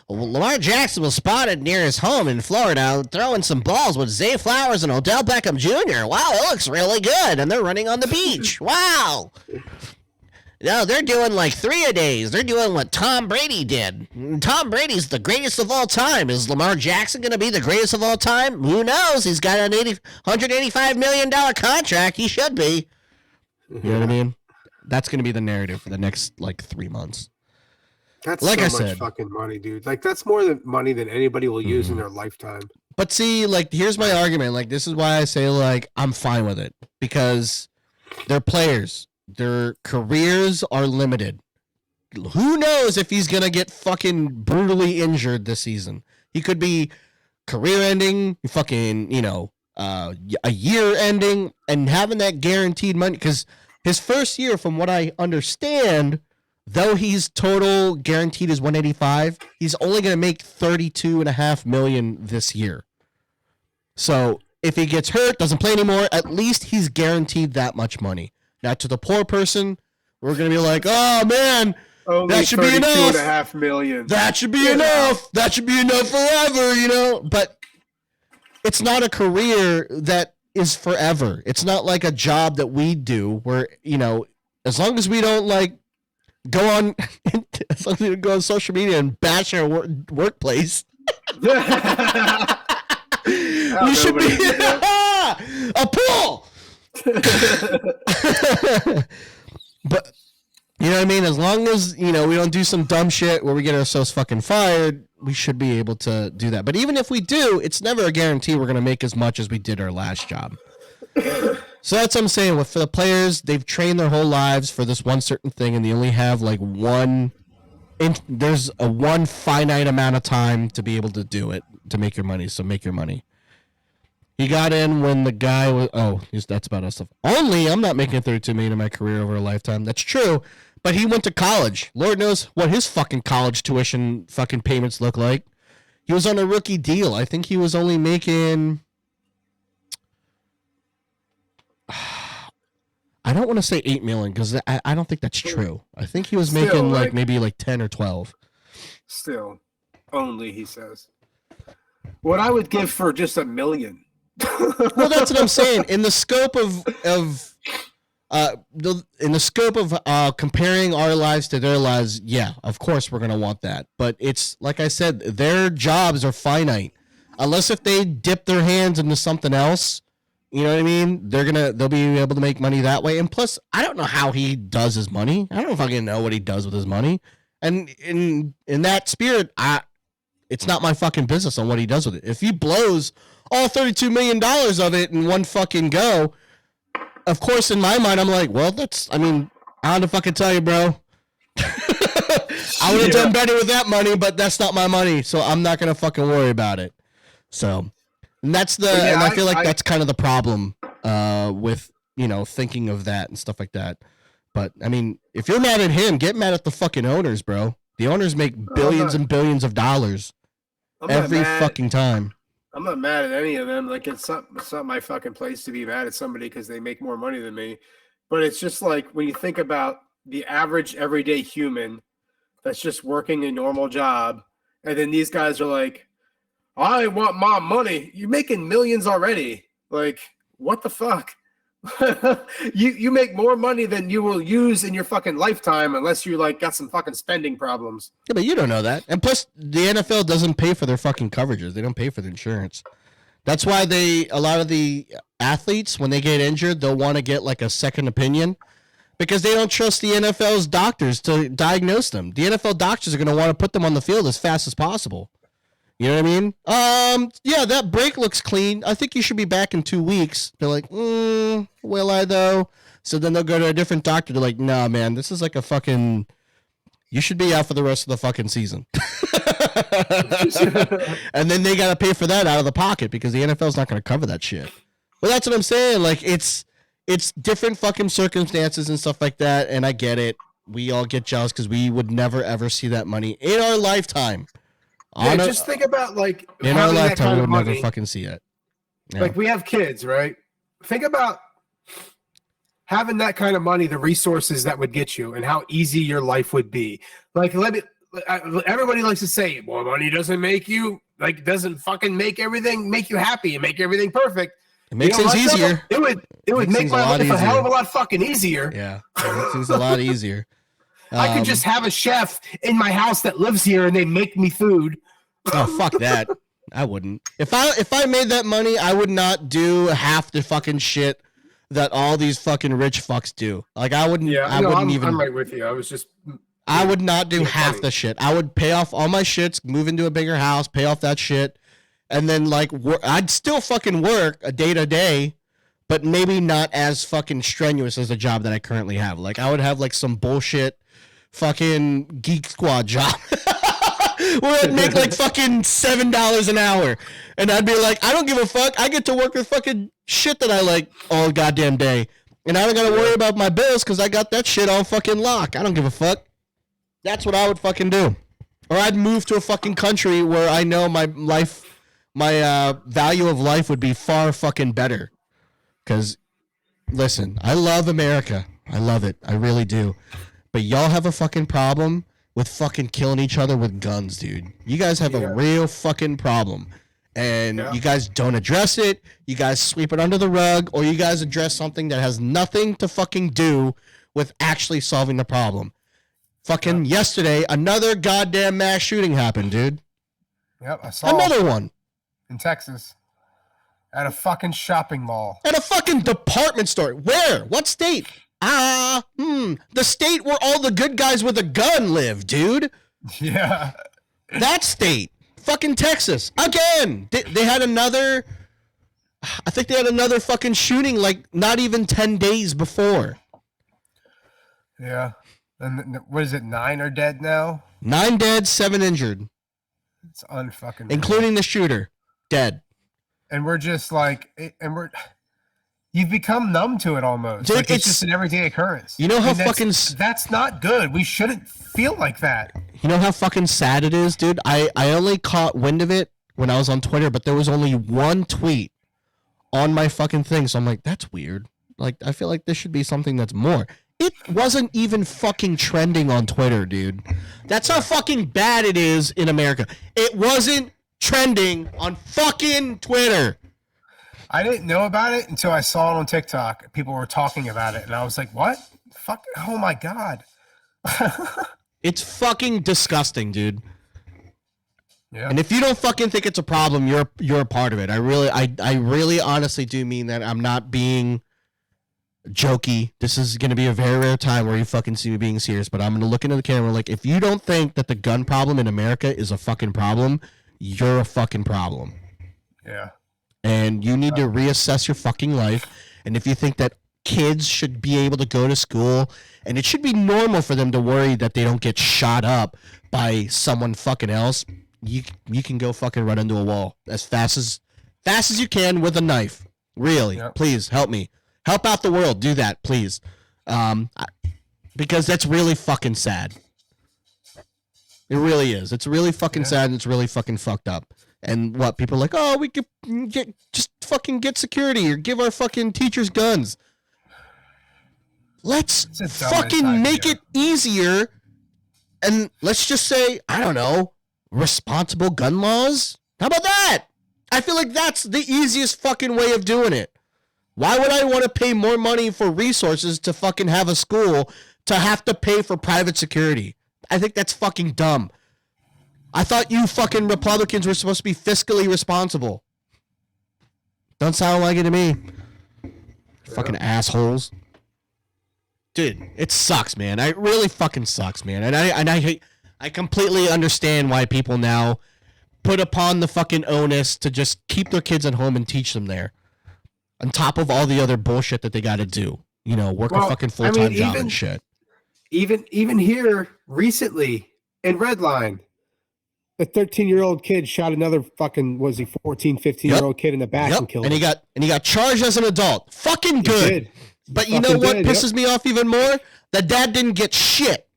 Lamar Jackson was spotted near his home in Florida throwing some balls with Zay Flowers and Odell Beckham Jr. Wow, it looks really good. And they're running on the beach. Wow. No, they're doing like 3-a-days. They're doing what Tom Brady did. Tom Brady's the greatest of all time. Is Lamar Jackson going to be the greatest of all time? Who knows? He's got an $185 million contract. He should be. You know what I mean? That's going to be the narrative for the next, 3 months. That's like so much fucking money, dude. Like, that's more money than anybody will use in their lifetime. But see, here's my argument. This is why I say, I'm fine with it. Because they're players. Their careers are limited. Who knows if he's going to get fucking brutally injured this season? He could be career ending, fucking, a year ending, and having that guaranteed money. Because his first year, from what I understand, though he's total guaranteed is 185, he's only going to make $32.5 million this year. So if he gets hurt, doesn't play anymore, at least he's guaranteed that much money. Now to the poor person, we're going to be like, oh man, only that should be enough. $32.5 million. That should be enough. That should be enough forever, But it's not a career that is forever. It's not like a job that we do where, as long as we don't go on, as long as we don't go on social media and bash our workplace, we should be a pool. But you know what I mean? As long as, we don't do some dumb shit where we get ourselves fucking fired, we should be able to do that. But even if we do, it's never a guarantee we're going to make as much as we did our last job. So that's what I'm saying. For the players, they've trained their whole lives for this one certain thing, and they only have there's a one finite amount of time to be able to do it, to make your money. So make your money. He got in when the guy was, that's about us. Only I'm not making $32 million in my career over a lifetime. That's true. But he went to college. Lord knows what his fucking college tuition fucking payments look like. He was on a rookie deal. I think he was only making, I don't want to say $8 million because I don't think that's true. I think he was making maybe 10 or 12. Still, only, he says. What I would give for just $1 million. Well, that's what I'm saying. In the scope of comparing our lives to their lives, yeah, of course we're gonna want that. But it's like I said, their jobs are finite. Unless if they dip their hands into something else, you know what I mean? They'll be able to make money that way. And plus, I don't know how he does his money. I don't fucking know what he does with his money. And in that spirit, it's not my fucking business on what he does with it. If he blows all $32 million of it in one fucking go, of course, in my mind, I'm like, well, I don't have to fucking tell you, bro. I would have done better with that money, but that's not my money, so I'm not going to fucking worry about it. So, and that's and I feel like that's kind of the problem with, thinking of that and stuff like that. But, if you're mad at him, get mad at the fucking owners, bro. The owners make billions and billions of dollars every fucking time. I'm not mad at any of them. It's not my fucking place to be mad at somebody because they make more money than me. But it's just when you think about the average everyday human that's just working a normal job, and then these guys are like, I want my money. You're making millions already. What the fuck? you make more money than you will use in your fucking lifetime unless you got some fucking spending problems. Yeah, but you don't know that. And plus, the NFL doesn't pay for their fucking coverages. They don't pay for the insurance. That's why a lot of the athletes, when they get injured, they'll want to get a second opinion because they don't trust the NFL's doctors to diagnose them. The NFL doctors are going to want to put them on the field as fast as possible. You know what I mean? Yeah, that break looks clean. I think you should be back in 2 weeks. They're like, will I though? So then they'll go to a different doctor. They're like, nah, man, this is like a fucking, you should be out for the rest of the fucking season. And then they got to pay for that out of the pocket because the NFL's not going to cover that shit. But that's what I'm saying. It's different fucking circumstances and stuff like that. And I get it. We all get jealous because we would never, ever see that money in our lifetime. Yeah, just think about in our lifetime, we would never fucking see it. Yeah. We have kids, right? Think about having that kind of money, the resources that would get you, and how easy your life would be. Like, everybody likes to say, "More money doesn't make you doesn't fucking make you happy and make everything perfect." It makes things easier. It would make my life a hell of a lot fucking easier. Yeah, it makes things a lot easier. I could just have a chef in my house that lives here and they make me food. Oh, fuck that. I wouldn't. If I made that money, I would not do half the fucking shit that all these fucking rich fucks do. Like, I wouldn't. Yeah, I'm right with you. I would not do half the shit. I would pay off all my shits, move into a bigger house, pay off that shit, and then I'd still fucking work a day to day, but maybe not as fucking strenuous as the job that I currently have. Like, I would have like some bullshit fucking Geek Squad job where I'd make like fucking $7 an hour, and I'd be like, I don't give a fuck. I get to work with fucking shit that I like all goddamn day, and I don't gotta worry about my bills because I got that shit on fucking lock. I don't give a fuck. That's what I would fucking do. Or I'd move to a fucking country where I know my value of life would be far fucking better. Because, listen, I love America. I love it. I really do. But y'all have a fucking problem with fucking killing each other with guns, dude. You guys have a real fucking problem. And you guys don't address it. You guys sweep it under the rug. Or you guys address something that has nothing to fucking do with actually solving the problem. Fucking yesterday, another goddamn mass shooting happened, dude. Yep, I saw another one. In Texas. At a fucking shopping mall. At a fucking department store. Where? What state? The state where all the good guys with a gun live, dude. Yeah. That state. Fucking Texas. Again. They had another... I think they had another fucking shooting like not even 10 days before. Yeah. And what is it? 9 are dead now? 9 dead, 7 injured. It's unfucking... Including the shooter. Dead. And we're just like... You've become numb to it almost. Dude, like it's just an everyday occurrence. You know how that's not good. We shouldn't feel like that. You know how fucking sad it is, dude? I only caught wind of it when I was on Twitter, but there was only one tweet on my fucking thing. So I'm like, that's weird. Like, I feel like this should be something that's more. It wasn't even fucking trending on Twitter, dude. That's how fucking bad it is in America. It wasn't trending on fucking Twitter. I didn't know about it until I saw it on TikTok. People were talking about it, and I was like, what? Fuck! Oh, my God. It's fucking disgusting, dude. Yeah. And if you don't fucking think it's a problem, you're a part of it. I really honestly do mean that. I'm not being jokey. This is going to be a very rare time where you fucking see me being serious, but I'm going to look into the camera like, if you don't think that the gun problem in America is a fucking problem, you're a fucking problem. Yeah. And you need to reassess your fucking life. And if you think that kids should be able to go to school and it should be normal for them to worry that they don't get shot up by someone fucking else, you can go fucking run into a wall as fast as you can with a knife. Really, Please help me. Help out the world. Do that, please. Because that's really fucking sad. It really is. It's really fucking sad and it's really fucking fucked up. And what people are like, oh, we could just fucking get security or give our fucking teachers guns. Let's fucking make it easier. And let's just say, I don't know, responsible gun laws. How about that? I feel like that's the easiest fucking way of doing it. Why would I want to pay more money for resources to fucking have a school to have to pay for private security? I think that's fucking dumb. I thought you fucking Republicans were supposed to be fiscally responsible. Don't sound like it to me. Fucking assholes. Dude, it sucks, man. It really fucking sucks, man. And I completely understand why people now put upon the fucking onus to just keep their kids at home and teach them there. On top of all the other bullshit that they got to do. You know, work a fucking full-time job and shit. Even here recently in Redline, a 13-year-old kid shot another fucking, was he 14, 15-year-old kid in the back and killed him. And he got charged as an adult. Fucking good. But you know what pisses me off even more? The dad didn't get shit.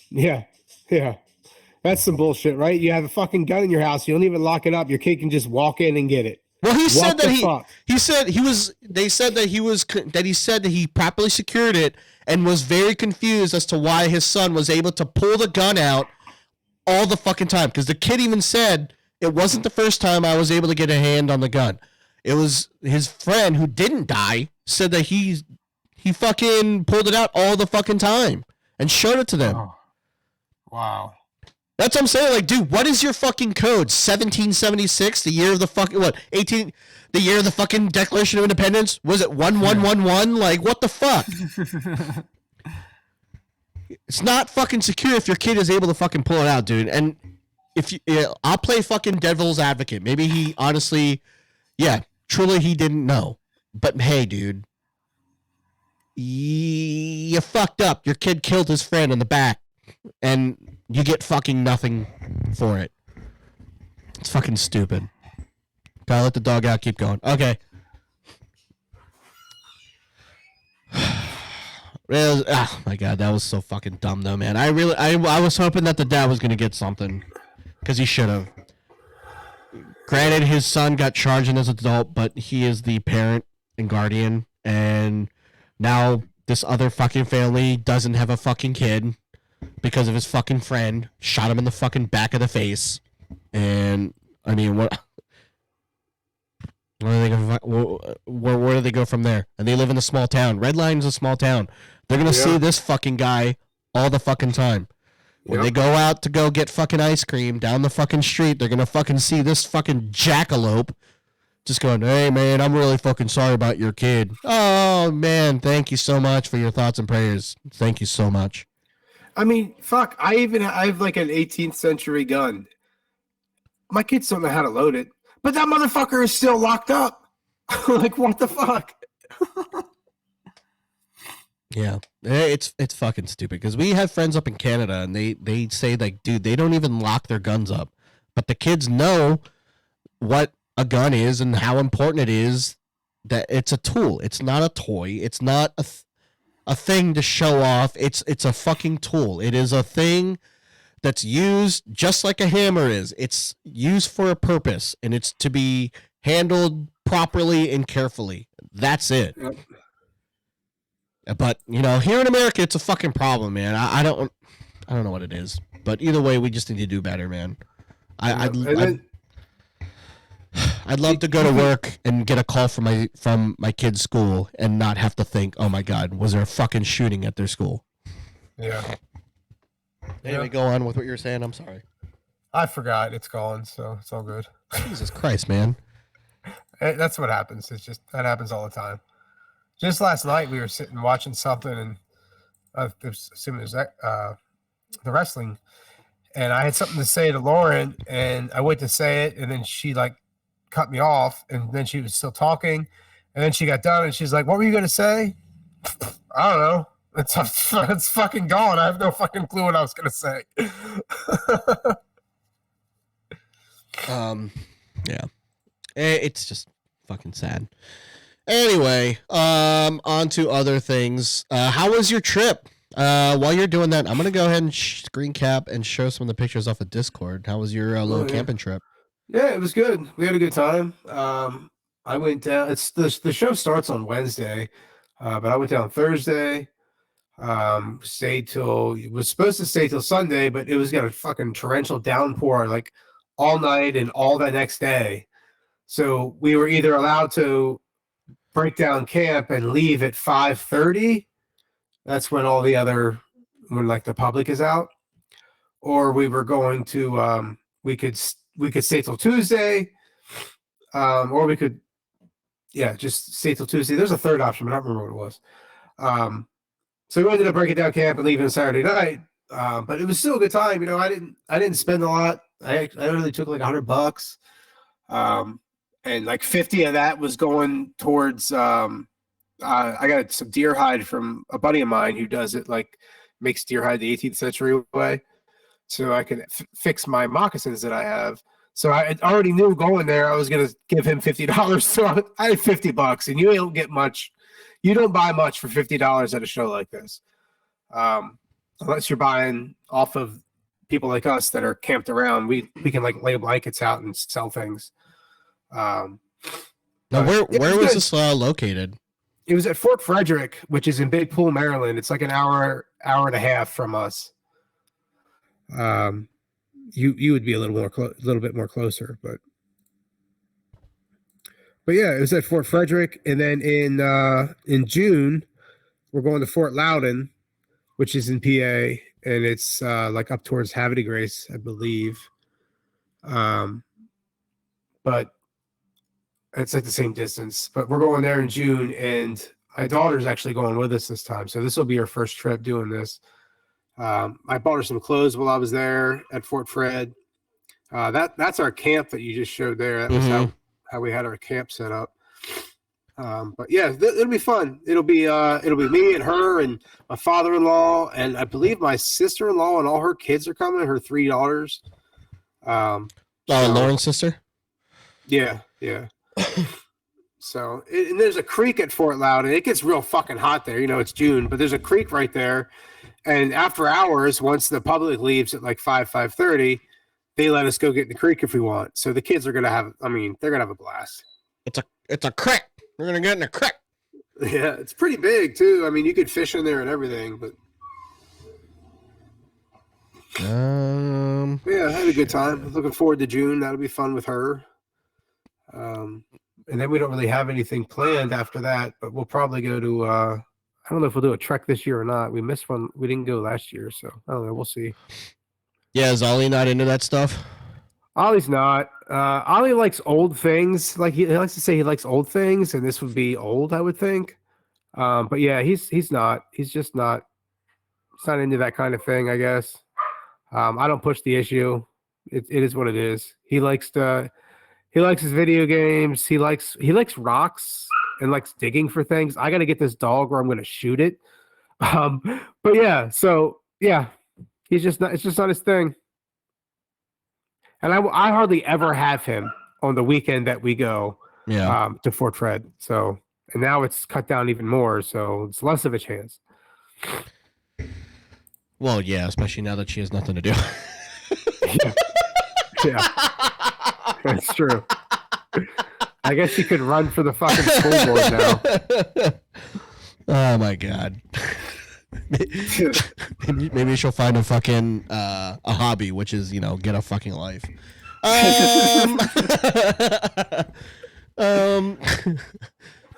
Yeah. That's some bullshit, right? You have a fucking gun in your house. You don't even lock it up. Your kid can just walk in and get it. Well, he said What that the he fuck? he said he was. They said that he said that he properly secured it and was very confused as to why his son was able to pull the gun out all the fucking time. Because the kid even said it wasn't the first time I was able to get a hand on the gun. It was his friend who didn't die said that he fucking pulled it out all the fucking time and showed it to them. Oh. Wow. That's what I'm saying. Like, dude, what is your fucking code? 1776, the year of the fucking what? 18, the year of the fucking Declaration of Independence. Was it 1111? Like, what the fuck? It's not fucking secure if your kid is able to fucking pull it out, dude. And if you, I'll play fucking devil's advocate. Maybe he honestly, yeah, truly he didn't know. But hey, dude, you fucked up. Your kid killed his friend in the back, and you get fucking nothing for it. It's fucking stupid. Gotta let the dog out. Keep going. Okay. Oh my god, that was so fucking dumb though, man. I was hoping that the dad was gonna get something, because he should have. Granted, his son got charged as an adult, but he is the parent and guardian, and now this other fucking family doesn't have a fucking kid because of his fucking friend shot him in the fucking back of the face. And I mean, where do they go from there? And they live in a small town. Red Line's a small town. They're gonna see this fucking guy all the fucking time. When they go out to go get fucking ice cream down the fucking street, they're gonna fucking see this fucking jackalope just going, "Hey man, I'm really fucking sorry about your kid." Oh man, thank you so much for your thoughts and prayers. Thank you so much. I mean, fuck. I have like an 18th century gun. My kids don't know how to load it, but that motherfucker is still locked up. Like, what the fuck? Yeah, it's fucking stupid, because we have friends up in Canada and they say, like, dude, they don't even lock their guns up, but the kids know what a gun is and how important it is, that it's a tool. It's not a toy. It's not a thing to show off. It's a fucking tool. It is a thing that's used just like a hammer is. It's used for a purpose, and it's to be handled properly and carefully. That's it. Yep. But you know, here in America, it's a fucking problem, man. I don't know what it is, but either way, we just need to do better, man. I'd love to go to work and get a call from my kid's school and not have to think, oh my god, was there a fucking shooting at their school? Yeah. Anyway, go on with what you were saying. I'm sorry. I forgot. It's gone, so it's all good. Jesus Christ, man. That's what happens. It's just that happens all the time. Just last night, we were sitting watching something, and assuming it was the wrestling, and I had something to say to Lauren, and I went to say it, and then she like cut me off, and then she was still talking, and then she got done, and she's like, "What were you gonna say?" I don't know. It's fucking gone. I have no fucking clue what I was gonna say. Yeah, it's just fucking sad. Anyway, on to other things. How was your trip? While you're doing that, I'm gonna go ahead and screen cap and show some of the pictures off of Discord. How was your little camping trip? Yeah, it was good. We had a good time. I went down. It's the show starts on Wednesday, but I went down Thursday. Stayed till it was supposed to stay till Sunday, but it was got a fucking torrential downpour like all night and all that next day. So we were either allowed to break down camp and leave at 5:30. That's when when like the public is out, or we were going to we could stay till Tuesday, or we could just stay till Tuesday. There's a third option, but I don't remember what it was. So we ended up breaking down camp and leaving Saturday night, but it was still a good time. You know, I didn't spend a lot. I only took like $100, and like 50 of that was going towards. I got some deer hide from a buddy of mine who does it, like makes deer hide the 18th century way, so I can fix my moccasins that I have. So I already knew going there I was gonna give him $50. So I had $50, and you don't get much. You don't buy much for $50 at a show like this, unless you're buying off of people like us that are camped around. We can like lay blankets out and sell things. Now, But where was this located? It was at Fort Frederick, which is in Big Pool, Maryland. It's like an hour and a half from us. You would be a little bit more closer, but yeah, it was at Fort Frederick, and then in June we're going to Fort Loudon, which is in PA, and it's like up towards Havre de Grace, I believe. But it's like the same distance. But we're going there in June, and my daughter's actually going with us this time, so this will be her first trip doing this. I bought her some clothes while I was there at Fort Fred. That's our camp that you just showed there. That was how we had our camp set up. But yeah, it'll be fun. It'll be me and her and my father-in-law, and I believe my sister-in-law and all her kids are coming. Her 3 daughters. Lauren's sister. Yeah. So and there's a creek at Fort Loudon. It gets real fucking hot there. You know, it's June, but there's a creek right there. And after hours, once the public leaves at like 5:30, they let us go get in the creek if we want. So the kids are gonna have. I mean, they're gonna have a blast. It's a creek. We're gonna get in a creek. Yeah, it's pretty big too. I mean, you could fish in there and everything. But yeah, I had a good time. Looking forward to June. That'll be fun with her. And then we don't really have anything planned after that. But we'll probably go to. I don't know if we'll do a trek this year or not. We missed one. We didn't go last year, so I don't know. We'll see. Yeah, is Ollie not into that stuff? Ollie's not. Ollie likes old things. Like he likes to say he likes old things, and this would be old, I would think. But yeah, he's not. He's just not. He's not into that kind of thing, I guess. I don't push the issue. It is what it is. He likes his video games. He likes rocks and likes digging for things. I got to get this dog or I'm going to shoot it. But yeah, so yeah, it's just not his thing. And I hardly ever have him on the weekend that we go to Fort Fred. So, and now it's cut down even more. So it's less of a chance. Well, yeah, especially now that she has nothing to do. Yeah, that's true. I guess she could run for the fucking school board now. Oh my god. Maybe she'll find a fucking a hobby, which is, you know, get a fucking life. I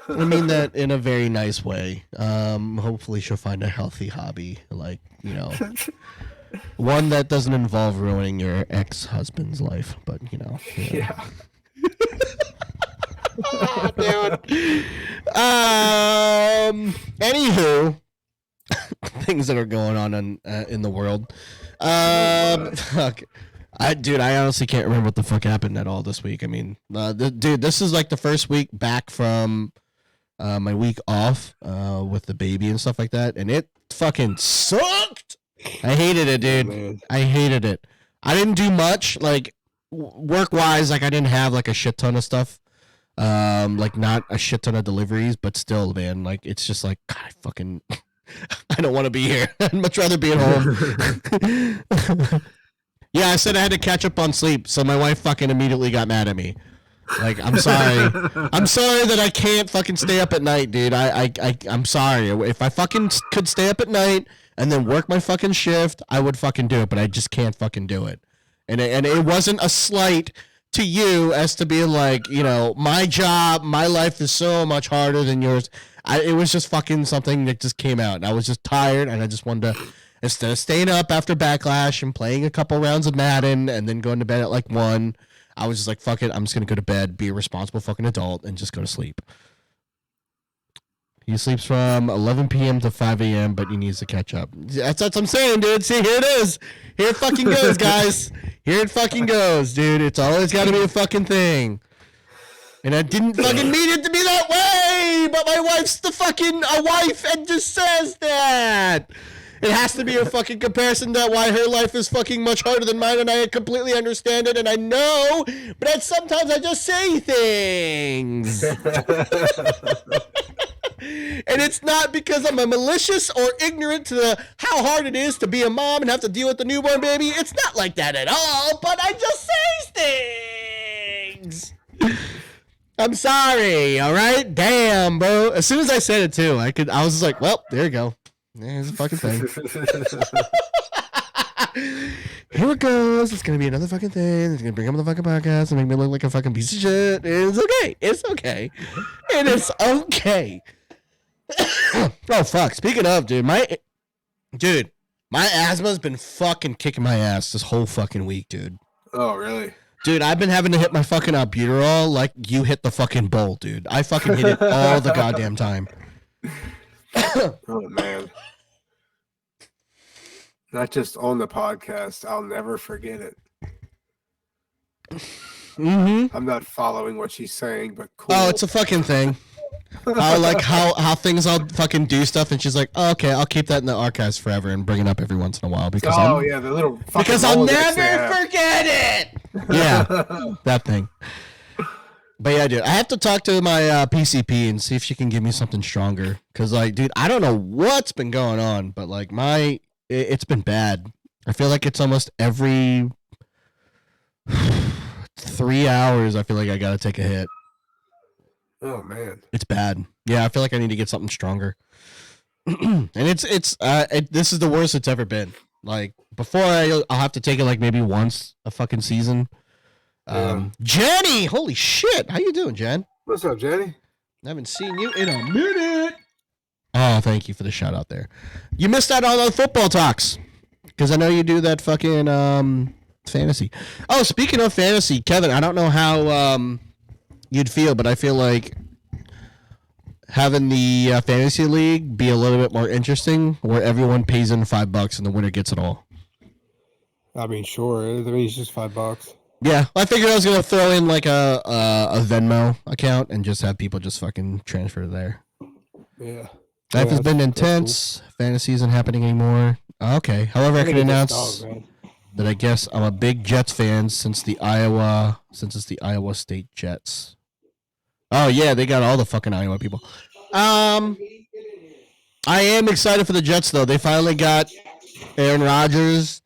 mean that in a very nice way. Hopefully she'll find a healthy hobby, like, you know, one that doesn't involve ruining your ex-husband's life, but you know. Yeah. Oh, dude. Anywho, things that are going on in the world. Fuck. I honestly can't remember what the fuck happened at all this week. I mean, dude, this is like the first week back from my week off with the baby and stuff like that, and it fucking sucked. I hated it, dude. Man. I hated it. I didn't do much, like work-wise. Like I didn't have like a shit ton of stuff. Like not a shit ton of deliveries, but still, man, like it's just like, God, I don't want to be here. I'd much rather be at home. Yeah, I said I had to catch up on sleep, so my wife fucking immediately got mad at me. Like, I'm sorry. I'm sorry that I can't fucking stay up at night, dude. I'm sorry. If I fucking could stay up at night and then work my fucking shift, I would fucking do it, but I just can't fucking do it. And it wasn't a slight to you as to be like, you know, my job, my life is so much harder than yours. It was just fucking something that just came out, and I was just tired, and I just wanted to, instead of staying up after Backlash and playing a couple rounds of Madden and then going to bed at like 1, I was just like, fuck it, I'm just going to go to bed, be a responsible fucking adult, and just go to sleep. He sleeps from 11 p.m. to 5 a.m., but he needs to catch up. That's what I'm saying, dude. See, here it is. Here it fucking goes, guys. Here it fucking goes, dude. It's always got to be a fucking thing. And I didn't fucking mean it to be that way, but my wife's a wife and just says that. It has to be a fucking comparison to why her life is fucking much harder than mine, and I completely understand it, and I know, but sometimes I just say things. And it's not because I'm a malicious or ignorant to how hard it is to be a mom and have to deal with the newborn baby. It's not like that at all, but I just say things. I'm sorry. All right. Damn, bro. As soon as I said it too, I was just like, well, there you go. There's a fucking thing. Here it goes. It's gonna be another fucking thing. It's gonna bring up the fucking podcast and make me look like a fucking piece of shit. It's okay. It's okay. It is okay. Oh fuck. Speaking of, dude, my asthma's been fucking kicking my ass this whole fucking week, dude. Oh really? Dude, I've been having to hit my fucking albuterol like you hit the fucking bowl, dude. I fucking hit it all the goddamn time. Oh man. Not just on the podcast. I'll never forget it. Mm-hmm. I'm not following what she's saying, but cool. Oh, it's a fucking thing. How things all fucking do stuff, and she's like, oh, okay, I'll keep that in the archives forever and bring it up every once in a while because the little because I'll never forget it. Yeah, that thing. But yeah, dude, I have to talk to my PCP and see if she can give me something stronger. Cause like, dude, I don't know what's been going on, but like it's been bad. I feel like it's almost every 3 hours. I feel like I gotta take a hit. Oh man, it's bad. Yeah, I feel like I need to get something stronger. And this is the worst it's ever been. Like before, I'll have to take it like maybe once a fucking season. Jenny, holy shit, how you doing, Jen? What's up, Jenny? I haven't seen you in a minute. Oh, thank you for the shout out there. You missed out on the football talks because I know you do that fucking fantasy. Oh, speaking of fantasy, Kevin, I don't know how you'd feel, but I feel like having the fantasy league be a little bit more interesting, where everyone pays in $5 and the winner gets it all. I mean, sure. I mean, it's just $5. Yeah, I figured I was gonna throw in like a Venmo account and just have people just fucking transfer there. Yeah. Life has been intense. Cool. Fantasy isn't happening anymore. Okay. However, I can announce that I guess I'm a big Jets fan since it's the Iowa State Jets. Oh yeah, they got all the fucking Iowa people. I am excited for the Jets though. They finally got Aaron Rodgers.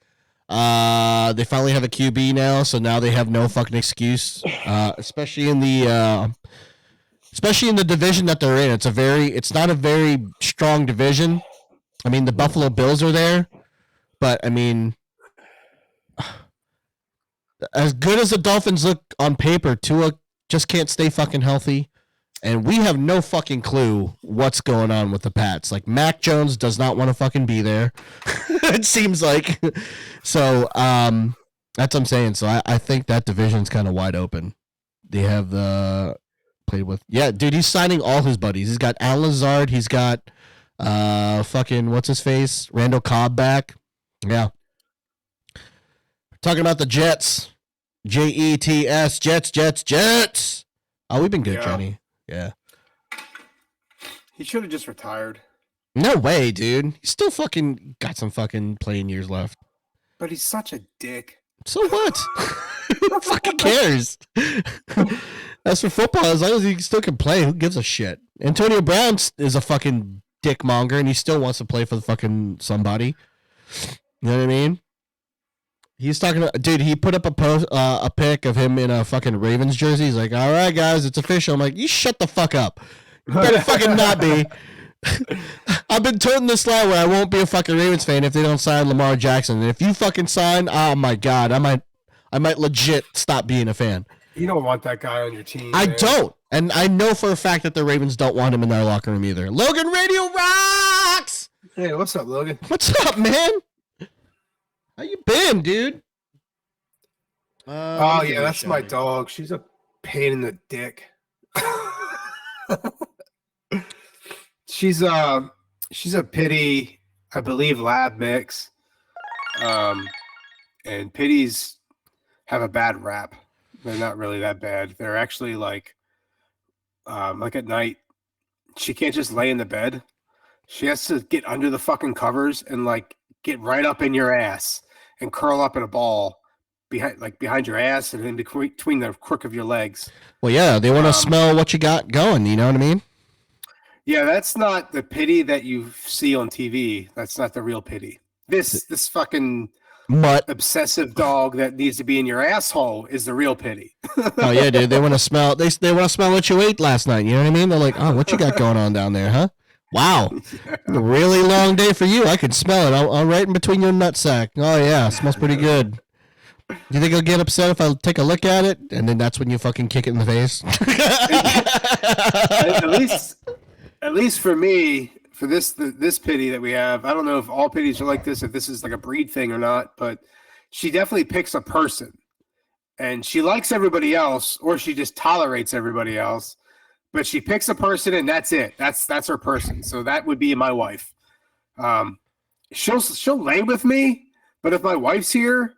They finally have a QB now, so now they have no fucking excuse. Especially in the division that they're in. It's not a very strong division. I mean, the Buffalo Bills are there, but I mean, as good as the Dolphins look on paper, Tua just can't stay fucking healthy. And we have no fucking clue what's going on with the Pats. Like, Mac Jones does not want to fucking be there. It seems like. So, that's what I'm saying. So, I think that division's kind of wide open. They have played with. Yeah, dude, he's signing all his buddies. He's got Al Lazard. He's got fucking, what's his face? Randall Cobb back. Yeah. Talking about the Jets. Jets. Jets. Oh, we've been good, Johnny. Yeah. He should have just retired. No way, dude. He's still fucking got some fucking playing years left. But he's such a dick. So what? Who fucking cares? As for football, as long as he still can play, who gives a shit? Antonio Brown is a fucking dickmonger, and he still wants to play for the fucking somebody. You know what I mean? He's talking to, dude, he put up a pic of him in a fucking Ravens jersey. He's like, all right, guys, it's official. I'm like, you shut the fuck up. You better fucking not be. I've been told this line where I won't be a fucking Ravens fan if they don't sign Lamar Jackson. And if you fucking sign, oh my God, I might legit stop being a fan. You don't want that guy on your team. I don't. And I know for a fact that the Ravens don't want him in their locker room either. Logan Radio rocks! Hey, what's up, Logan? What's up, man? How you been, dude? Oh, yeah, that's my dog. She's a pain in the dick. She's a pity, I believe, lab mix. And pitties have a bad rap. They're not really that bad. They're actually like at night, she can't just lay in the bed. She has to get under the fucking covers and like get right up in your ass and curl up in a ball behind your ass and in between the crook of your legs. Well, yeah, they want to smell what you got going. You know what I mean? Yeah, that's not the pity that you see on TV. That's not the real pity. This fucking Mutt. obsessive dog that needs to be in your asshole is the real pity. Oh yeah, dude. They want to smell. They want to smell what you ate last night. You know what I mean? They're like, oh, what you got going on down there, huh? Wow, a really long day for you. I can smell it. I'm right in between your nutsack. Oh yeah, smells pretty good. Do you think I'll get upset if I take a look at it? And then that's when you fucking kick it in the face. at least for me, for this pity that we have, I don't know if all pities are like this, if this is like a breed thing or not, but she definitely picks a person, and she likes everybody else, or she just tolerates everybody else. But she picks a person, and that's it. That's her person. So that would be my wife. She'll lay with me, but if my wife's here,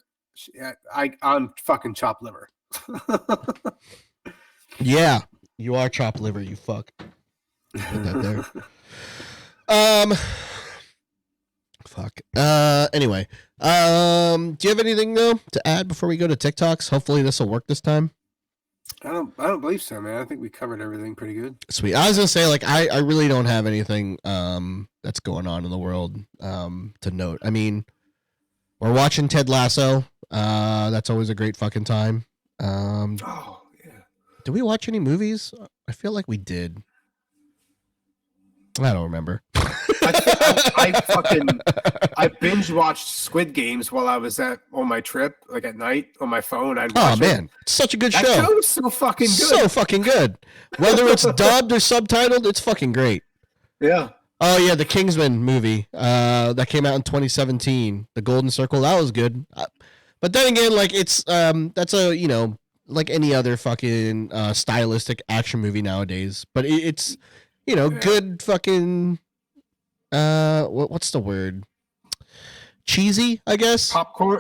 I'm fucking chopped liver. Yeah, you are chopped liver. You fuck. Put that there. Fuck. Anyway. Do you have anything though to add before we go to TikToks? Hopefully this will work this time. I don't believe so, man. I think we covered everything pretty good. Sweet. I was gonna say, like, I really don't have anything that's going on in the world to note. I mean, we're watching Ted Lasso. That's always a great fucking time. Oh yeah. Did we watch any movies? I feel like we did. I don't remember. I binge watched Squid Games while I was on my trip, like at night on my phone. I'd watch man, it's such a good show. That show is so fucking good. So fucking good. Whether it's dubbed or subtitled, it's fucking great. Yeah. Oh yeah, the Kingsman movie that came out in 2017, The Golden Circle. That was good. But then again, like it's that's a like any other fucking stylistic action movie nowadays. But it's good fucking what's the word? Cheesy, I guess. Popcorn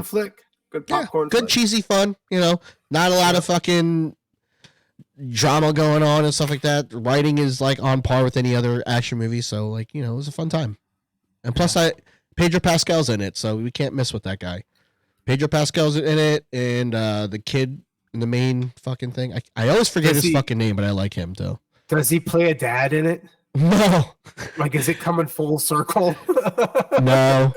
flick. Good popcorn. Good flick. Cheesy fun. Not a lot of fucking drama going on and stuff like that. Writing is like on par with any other action movie, so like it was a fun time. And plus, Pedro Pascal's in it, so we can't miss with that guy. Pedro Pascal's in it, and the kid in the main fucking thing. I always forget his fucking name, but I like him too. Does he play a dad in it? No. Like, is it coming full circle? No.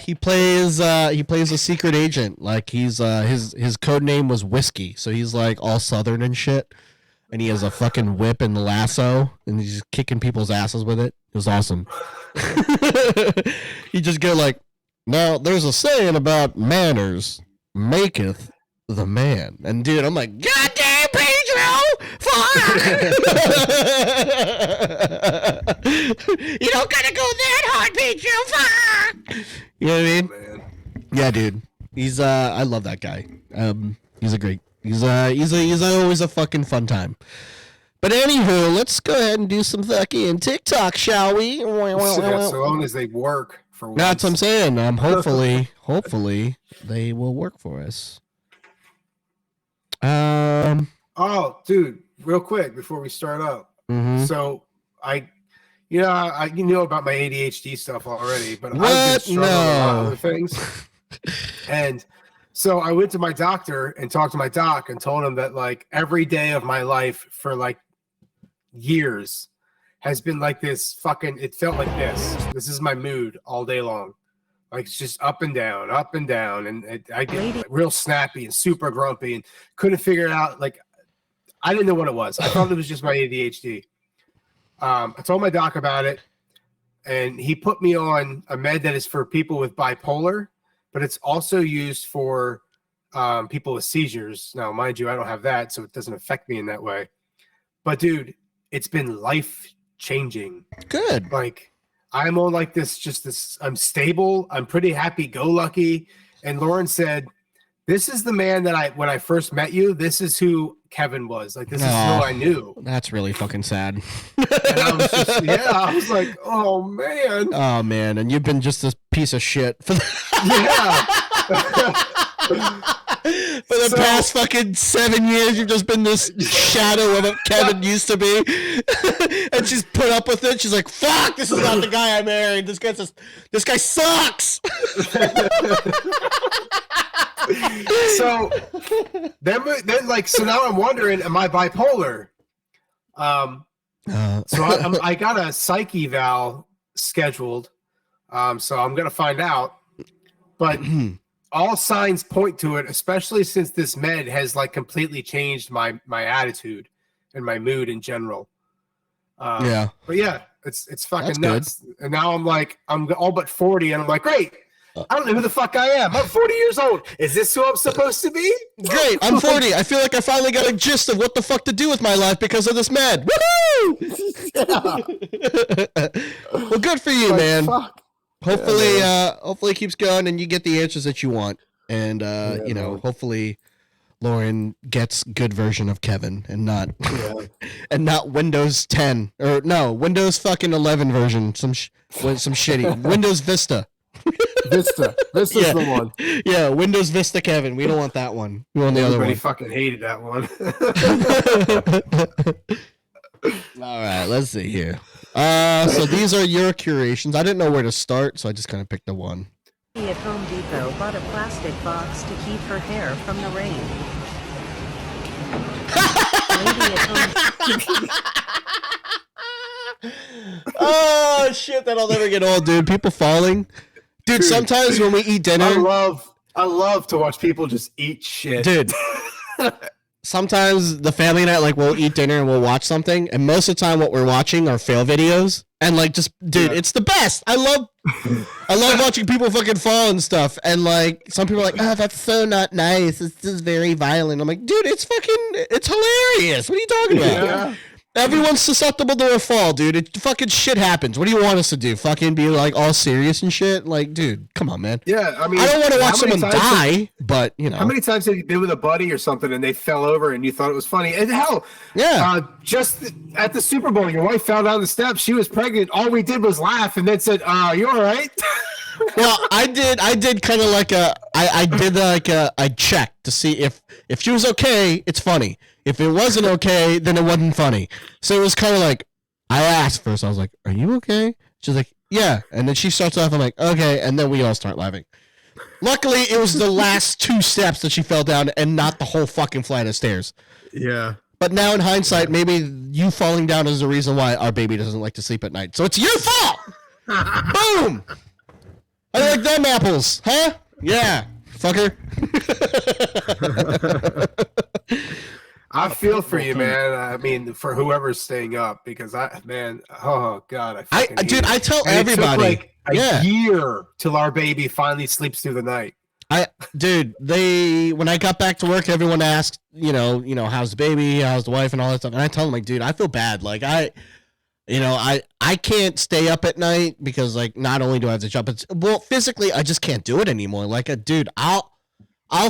He plays a secret agent. Like he's his code name was Whiskey, so he's like all Southern and shit. And he has a fucking whip and lasso, and he's just kicking people's asses with it. It was awesome. He just go like, now there's a saying about manners maketh the man. And dude, I'm like, goddamn Pedro, fuck! You don't gotta go that hard, Pedro, fuck! You know what I mean? Man. Yeah, dude. He's I love that guy. He's always a fucking fun time. But anywho, let's go ahead and do some fucking TikTok, shall we? So long as they work for once. That's what I'm saying. Hopefully they will work for us. Oh, dude, real quick before we start up. Mm-hmm. So I about my ADHD stuff already, but what? I've been struggling with a lot of other things. And so I went to my doctor and talked to my doc and told him that like every day of my life for like years has been like this fucking, it felt like this. This is my mood all day long. Like it's just up and down. And I get like, real snappy and super grumpy and couldn't figure it out. Like I didn't know what it was. I thought it was just my ADHD. I told my doc about it and he put me on a med that is for people with bipolar, but it's also used for people with seizures. Now, mind you, I don't have that, so it doesn't affect me in that way. But dude, it's been life-changing. Good. Like, I'm on like this, I'm stable. I'm pretty happy-go-lucky. And Lauren said, this is the man that when I first met you, this is who Kevin was. Like, this is who I knew. That's really fucking sad. And I was like, oh, man. Oh, man. And you've been just this piece of shit for For the past fucking 7 years, you've just been this shadow of what Kevin used to be. And she's put up with it. She's like, fuck, this is not the guy I married. This guy sucks. So then like, so now I'm wondering, am I bipolar? So I got a psych eval scheduled. So I'm going to find out. but all signs point to it, especially since this med has like completely changed my attitude and my mood in general. But yeah, it's fucking That's nuts. Good. And now I'm all but 40, and I'm like, great. I don't know who the fuck I am. I'm 40 years old. Is this who I'm supposed to be? Great. I'm 40. I feel like I finally got a gist of what the fuck to do with my life because of this med. Woohoo! Well, good for you, man. Fuck. Hopefully, hopefully it keeps going and you get the answers that you want. And, hopefully Lauren gets good version of Kevin and not Windows 10 or no, Windows fucking 11 version. Some shitty Windows Vista. Vista's the one. Yeah, Windows Vista Kevin. We don't want that one. We want the other one. Everybody fucking hated that one. All right, let's see here. So these are your curations. I didn't know where to start, so I just kind of picked the one. At Home Depot bought a plastic box to keep her hair from the rain. Lady at home. Oh shit, that'll never get old, dude. People falling. Dude, sometimes when we eat dinner, I love to watch people just eat shit. Dude. Sometimes the family and I we'll eat dinner and we'll watch something, and most of the time what we're watching are fail videos. And it's the best. I love watching people fucking fall and stuff. And some people are like, oh, that's so not nice. It's just very violent. I'm like, dude, it's hilarious. What are you talking about? Yeah. Everyone's susceptible to a fall, dude. It fucking shit happens. What do you want us to do? Fucking be all serious and shit? Dude, come on, man. Yeah, I mean, I don't want to watch someone die, but How many times have you been with a buddy or something and they fell over and you thought it was funny? And hell, just at the Super Bowl, your wife fell down the steps. She was pregnant. All we did was laugh and then said, you all right? Well, I did kind of I checked to see if she was okay, it's funny. If it wasn't okay, then it wasn't funny. So it was kind of I asked first, I was like, are you okay? She's like, yeah. And then she starts off, I'm like, okay. And then we all start laughing. Luckily, it was the last 2 steps that she fell down and not the whole fucking flight of stairs. Yeah. But now in hindsight, maybe you falling down is the reason why our baby doesn't like to sleep at night. So it's your fault! Boom! I like them apples, huh? Yeah, fucker. I feel for you, man. I mean, for whoever's staying up, because oh god, I tell everybody, it took a year till our baby finally sleeps through the night. When I got back to work, everyone asked, how's the baby, how's the wife, and all that stuff, and I tell them, dude, I feel bad, I can't stay up at night because not only do I have to jump, physically I just can't do it anymore. Dude, I'll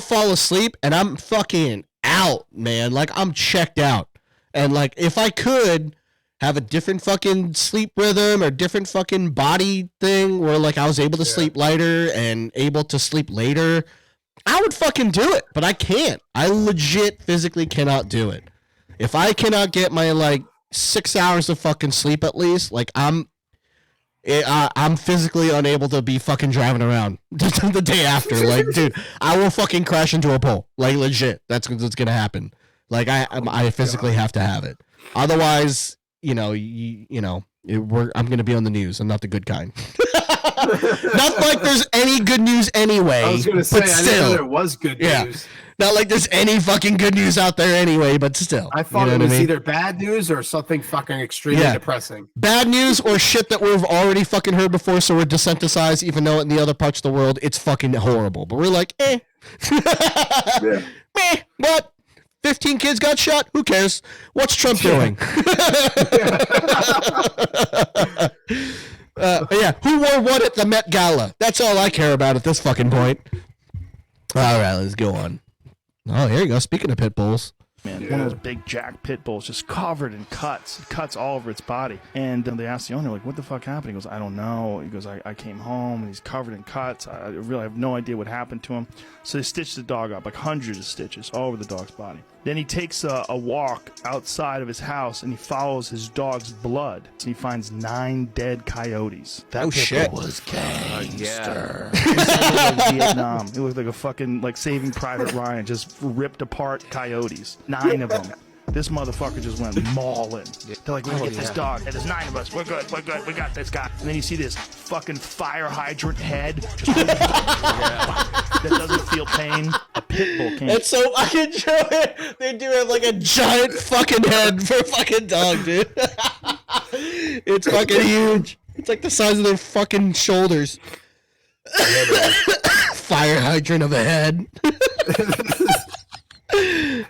fall asleep and I'm fucking out, man. I'm checked out. And if I could have a different fucking sleep rhythm or different fucking body thing where I was able to sleep lighter and able to sleep later, I would fucking do it. But I can't. I legit physically cannot do it. If I cannot get my 6 hours of fucking sleep at least, I'm physically unable to be fucking driving around the day after. Dude, I will fucking crash into a pole. Legit. That's what's gonna happen. I physically have to have it. Otherwise, I'm gonna be on the news. I'm not the good kind. Not like there's any good news anyway. I was gonna say, I didn't know there was good news. Not like there's any fucking good news out there anyway, but still. I thought it was either bad news or something fucking extremely depressing. Bad news or shit that we've already fucking heard before, so we're desensitized, even though in the other parts of the world it's fucking horrible. But we're like, what? 15 kids got shot? Who cares? What's Trump doing? Who wore what at the Met Gala? That's all I care about at this fucking point. All right, let's go on. Oh, here you go. Speaking of pit bulls. Man, one of those big jack pit bulls just covered in cuts all over its body. And they asked the owner, what the fuck happened? He goes, I don't know. He goes, I came home and he's covered in cuts. I really have no idea what happened to him. So they stitched the dog up, hundreds of stitches all over the dog's body. Then he takes a walk outside of his house and he follows his dog's blood. And he finds 9 dead coyotes. That shit was gangster. It was like Vietnam. It looked like a fucking Saving Private Ryan, just ripped apart coyotes. 9 of them. This motherfucker just went mauling. They're like, we're gonna get this dog. Hey, there's 9 of us. We're good. We got this guy. And then you see this fucking fire hydrant head just that doesn't feel pain. A pit bull can't. It's so fucking true. They do have like a giant fucking head for a fucking dog, dude. It's fucking huge. It's like the size of their fucking shoulders. Fire hydrant of a head.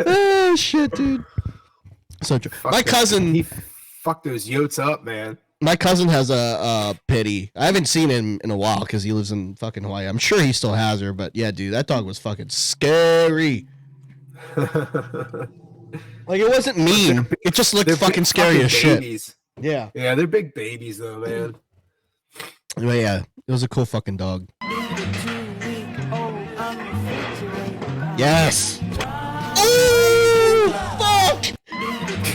Oh shit, dude. So true. My cousin, he fucked those yotes up, man. My cousin has a pity. I haven't seen him in a while because he lives in fucking Hawaii. I'm sure he still has her, but yeah, dude, that dog was fucking scary. Like, it wasn't mean. It just looked fucking scary as shit. Yeah. Yeah, they're big babies though, man. But yeah, it was a cool fucking dog. Yes. Oh fuck!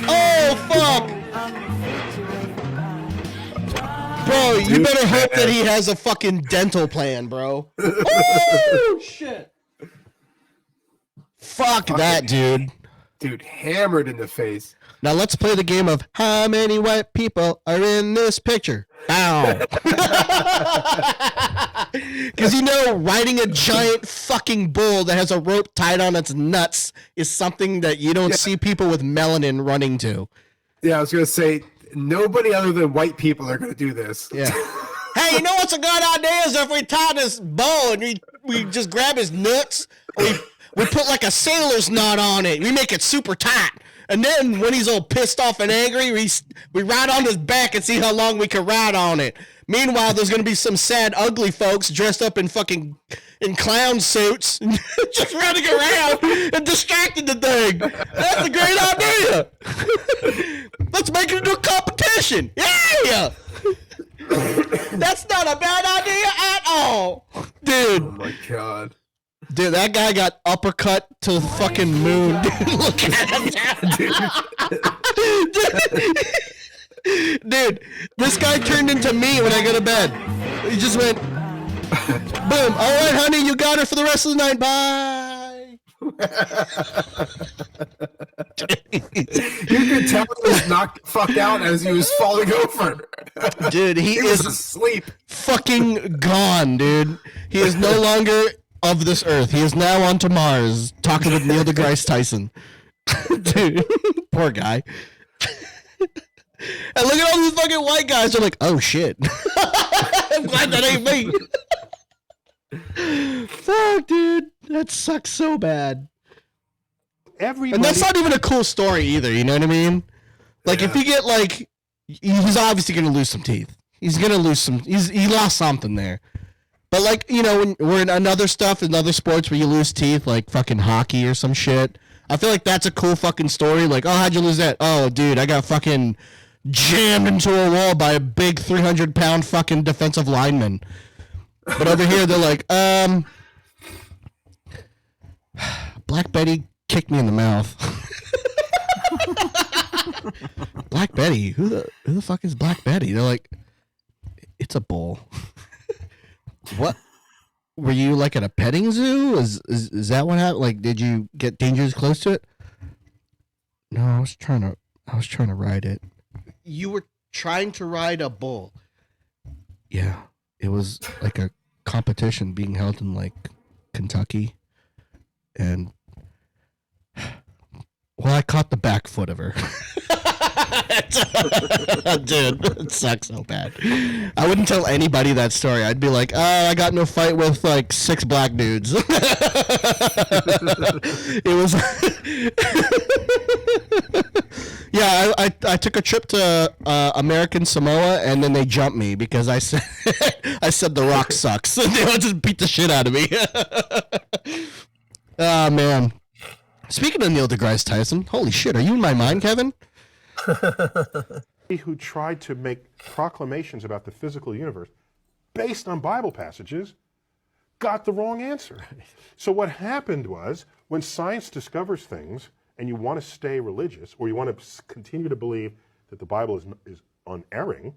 Oh fuck! Bro, you better hope that he has a fucking dental plan, bro. Oh shit! Fuck that, dude. Dude, hammered in the face. Now let's play the game of how many white people are in this picture. Ow. Because riding a giant fucking bull that has a rope tied on its nuts is something that you don't see people with melanin running to. Yeah, I was going to say, nobody other than white people are going to do this. Yeah. Hey, you know what's a good idea is if we tie this bull and we just grab his nuts, we put like a sailor's knot on it. We make it super tight. And then when he's all pissed off and angry, we ride on his back and see how long we can ride on it. Meanwhile, there's going to be some sad, ugly folks dressed up in clown suits just running around and distracting the thing. That's a great idea. Let's make it into a competition. Yeah. That's not a bad idea at all. Dude. Oh, my God. Dude, that guy got uppercut to the fucking moon. Dude, look at him. Dude, this guy turned into me when I go to bed. He just went, boom. All right, honey, you got her for the rest of the night. Bye. You could tell he was knocked the fuck out as he was falling over. Dude, he was is asleep. Fucking gone, dude. He is no longer of this earth. He is now on to Mars, talking with Neil deGrasse Tyson. Dude, poor guy. And look at all these fucking white guys. They're like, oh shit. I'm glad that ain't me. Fuck, dude. That sucks so bad. And that's not even a cool story either, you know what I mean? Like, if you get, like, he's obviously going to lose some teeth. He's going to lose some, he lost something there. But, like, when we're in other sports where you lose teeth, like fucking hockey or some shit, I feel like that's a cool fucking story. Like, oh, how'd you lose that? Oh, dude, I got fucking jammed into a wall by a big 300-pound fucking defensive lineman. But over here, they're like, Black Betty kicked me in the mouth. Black Betty? Who the fuck is Black Betty? They're like, it's a bull. What? Were you like at a petting zoo? Is that what happened? Like, did you get dangerously close to it? No, I was trying to ride it. You were trying to ride a bull? Yeah, it was like a competition being held in like Kentucky, and I caught the back foot of her. Dude, it sucks so bad. I wouldn't tell anybody that story. I'd be like, I got in a fight with like 6 black dudes. It was yeah, I took a trip to American Samoa, and then they jumped me because I said The Rock sucks. And they just beat the shit out of me. Oh man. Speaking of Neil deGrasse Tyson, holy shit, are you in my mind, Kevin? Who tried to make proclamations about the physical universe based on Bible passages got the wrong answer. So what happened was, when science discovers things and you want to stay religious, or you want to continue to believe that the Bible is unerring,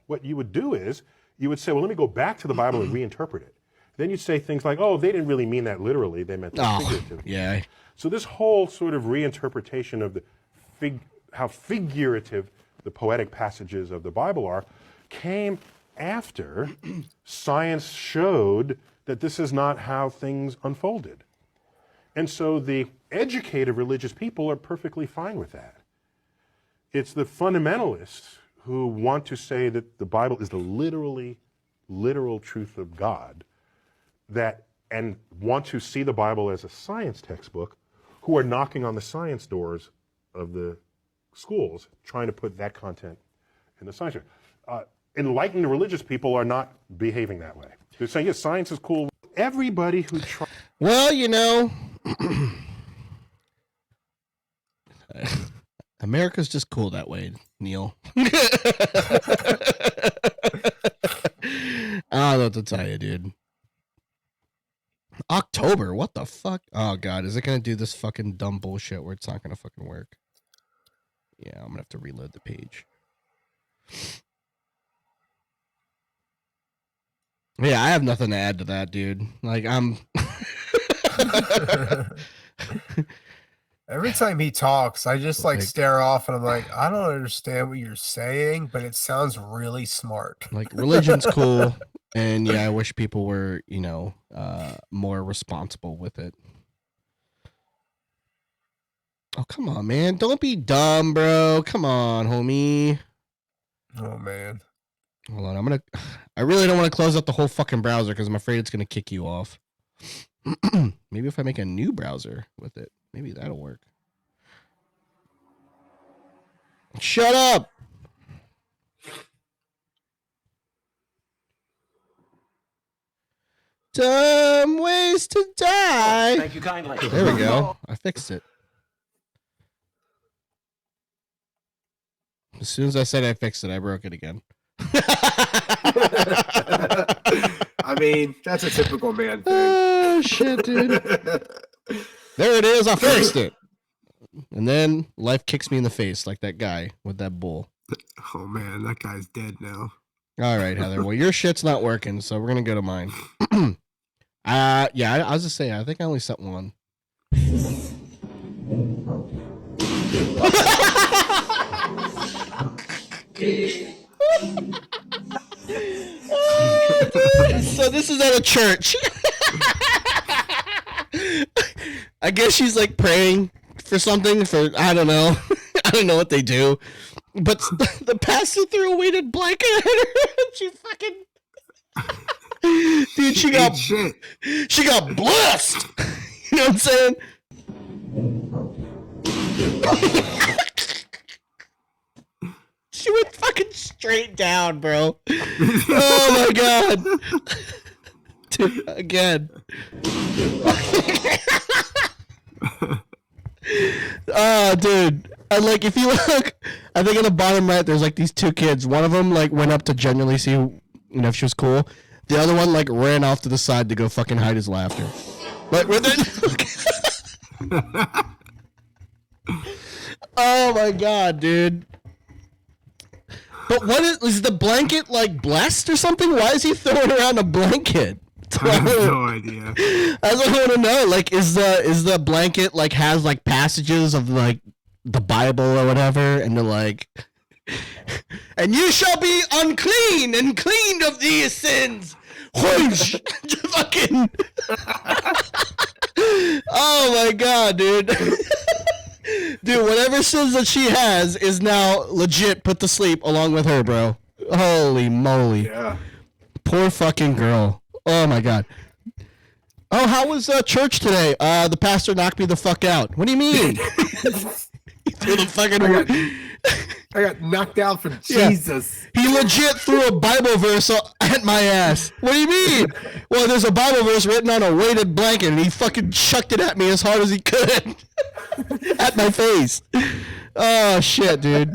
what you would do is you would say, well, let me go back to the Bible and reinterpret it. Then you'd say things like, oh, they didn't really mean that literally, they meant that figuratively. Yeah. So this whole sort of reinterpretation of the how figurative the poetic passages of the Bible are, came after science showed that this is not how things unfolded. And so the educated religious people are perfectly fine with that. It's the fundamentalists who want to say that the Bible is the literal truth of God, and want to see the Bible as a science textbook, who are knocking on the science doors of the schools, trying to put that content in the science. Enlightened religious people are not behaving that way. They're saying, yes, science is cool. Everybody who tries... Well, America's just cool that way, Neil. I don't know what to tell you, dude. October, what the fuck? Oh, God, is it going to do this fucking dumb bullshit where it's not going to fucking work? Yeah, I'm going to have to reload the page. Yeah, I have nothing to add to that, dude. Like, I'm... Every time he talks, I just stare off and I'm like, I don't understand what you're saying, but it sounds really smart. Like, religion's cool. And yeah, I wish people were, more responsible with it. Oh, come on, man. Don't be dumb, bro. Come on, homie. Oh, man. Hold on. I really don't want to close up the whole fucking browser because I'm afraid it's going to kick you off. Maybe if I make a new browser with it, maybe that'll work. Shut up. Dumb ways to die. Thank you kindly. There we go. I fixed it. As soon as I said I fixed it, I broke it again. I mean, that's a typical man thing. Oh, shit, dude. There it is. I fixed it. And then life kicks me in the face like that guy with that bull. Oh, man, that guy's dead now. All right, Heather. Well, your shit's not working, so we're going to go to mine. Yeah, I was just saying, I think I only sent one. So this is at a church. I guess she's like praying for something I don't know. I don't know what they do. But the pastor threw a weighted blanket at her. She fucking... Dude, she got blessed. You know what I'm saying? She went fucking straight down, bro. Oh my god. Dude, again. Oh, dude. And like, if you look, I think in the bottom right, there's like these two kids. One of them like went up to genuinely see, if she was cool. The other one like ran off to the side to go fucking hide his laughter. Like, oh my god, dude. But what is the blanket like blessed or something? Why is he throwing around a blanket? I have no idea. That's what I want to know. Like, is the blanket like has like passages of like the Bible or whatever, and they're like, and you shall be unclean and cleaned of these sins. Whoosh! Fucking. Oh my god, dude. Dude, whatever sins that she has is now legit put to sleep along with her, bro. Holy moly. Yeah. Poor fucking girl. Oh my god. Oh, how was church today? The pastor knocked me the fuck out. What do you mean? He threw the fucking... I got knocked out for Jesus. Yeah. He legit threw a Bible verse at my ass. What do you mean? Well, there's a Bible verse written on a weighted blanket, and he fucking chucked it at me as hard as he could. At my face. Oh, shit, dude.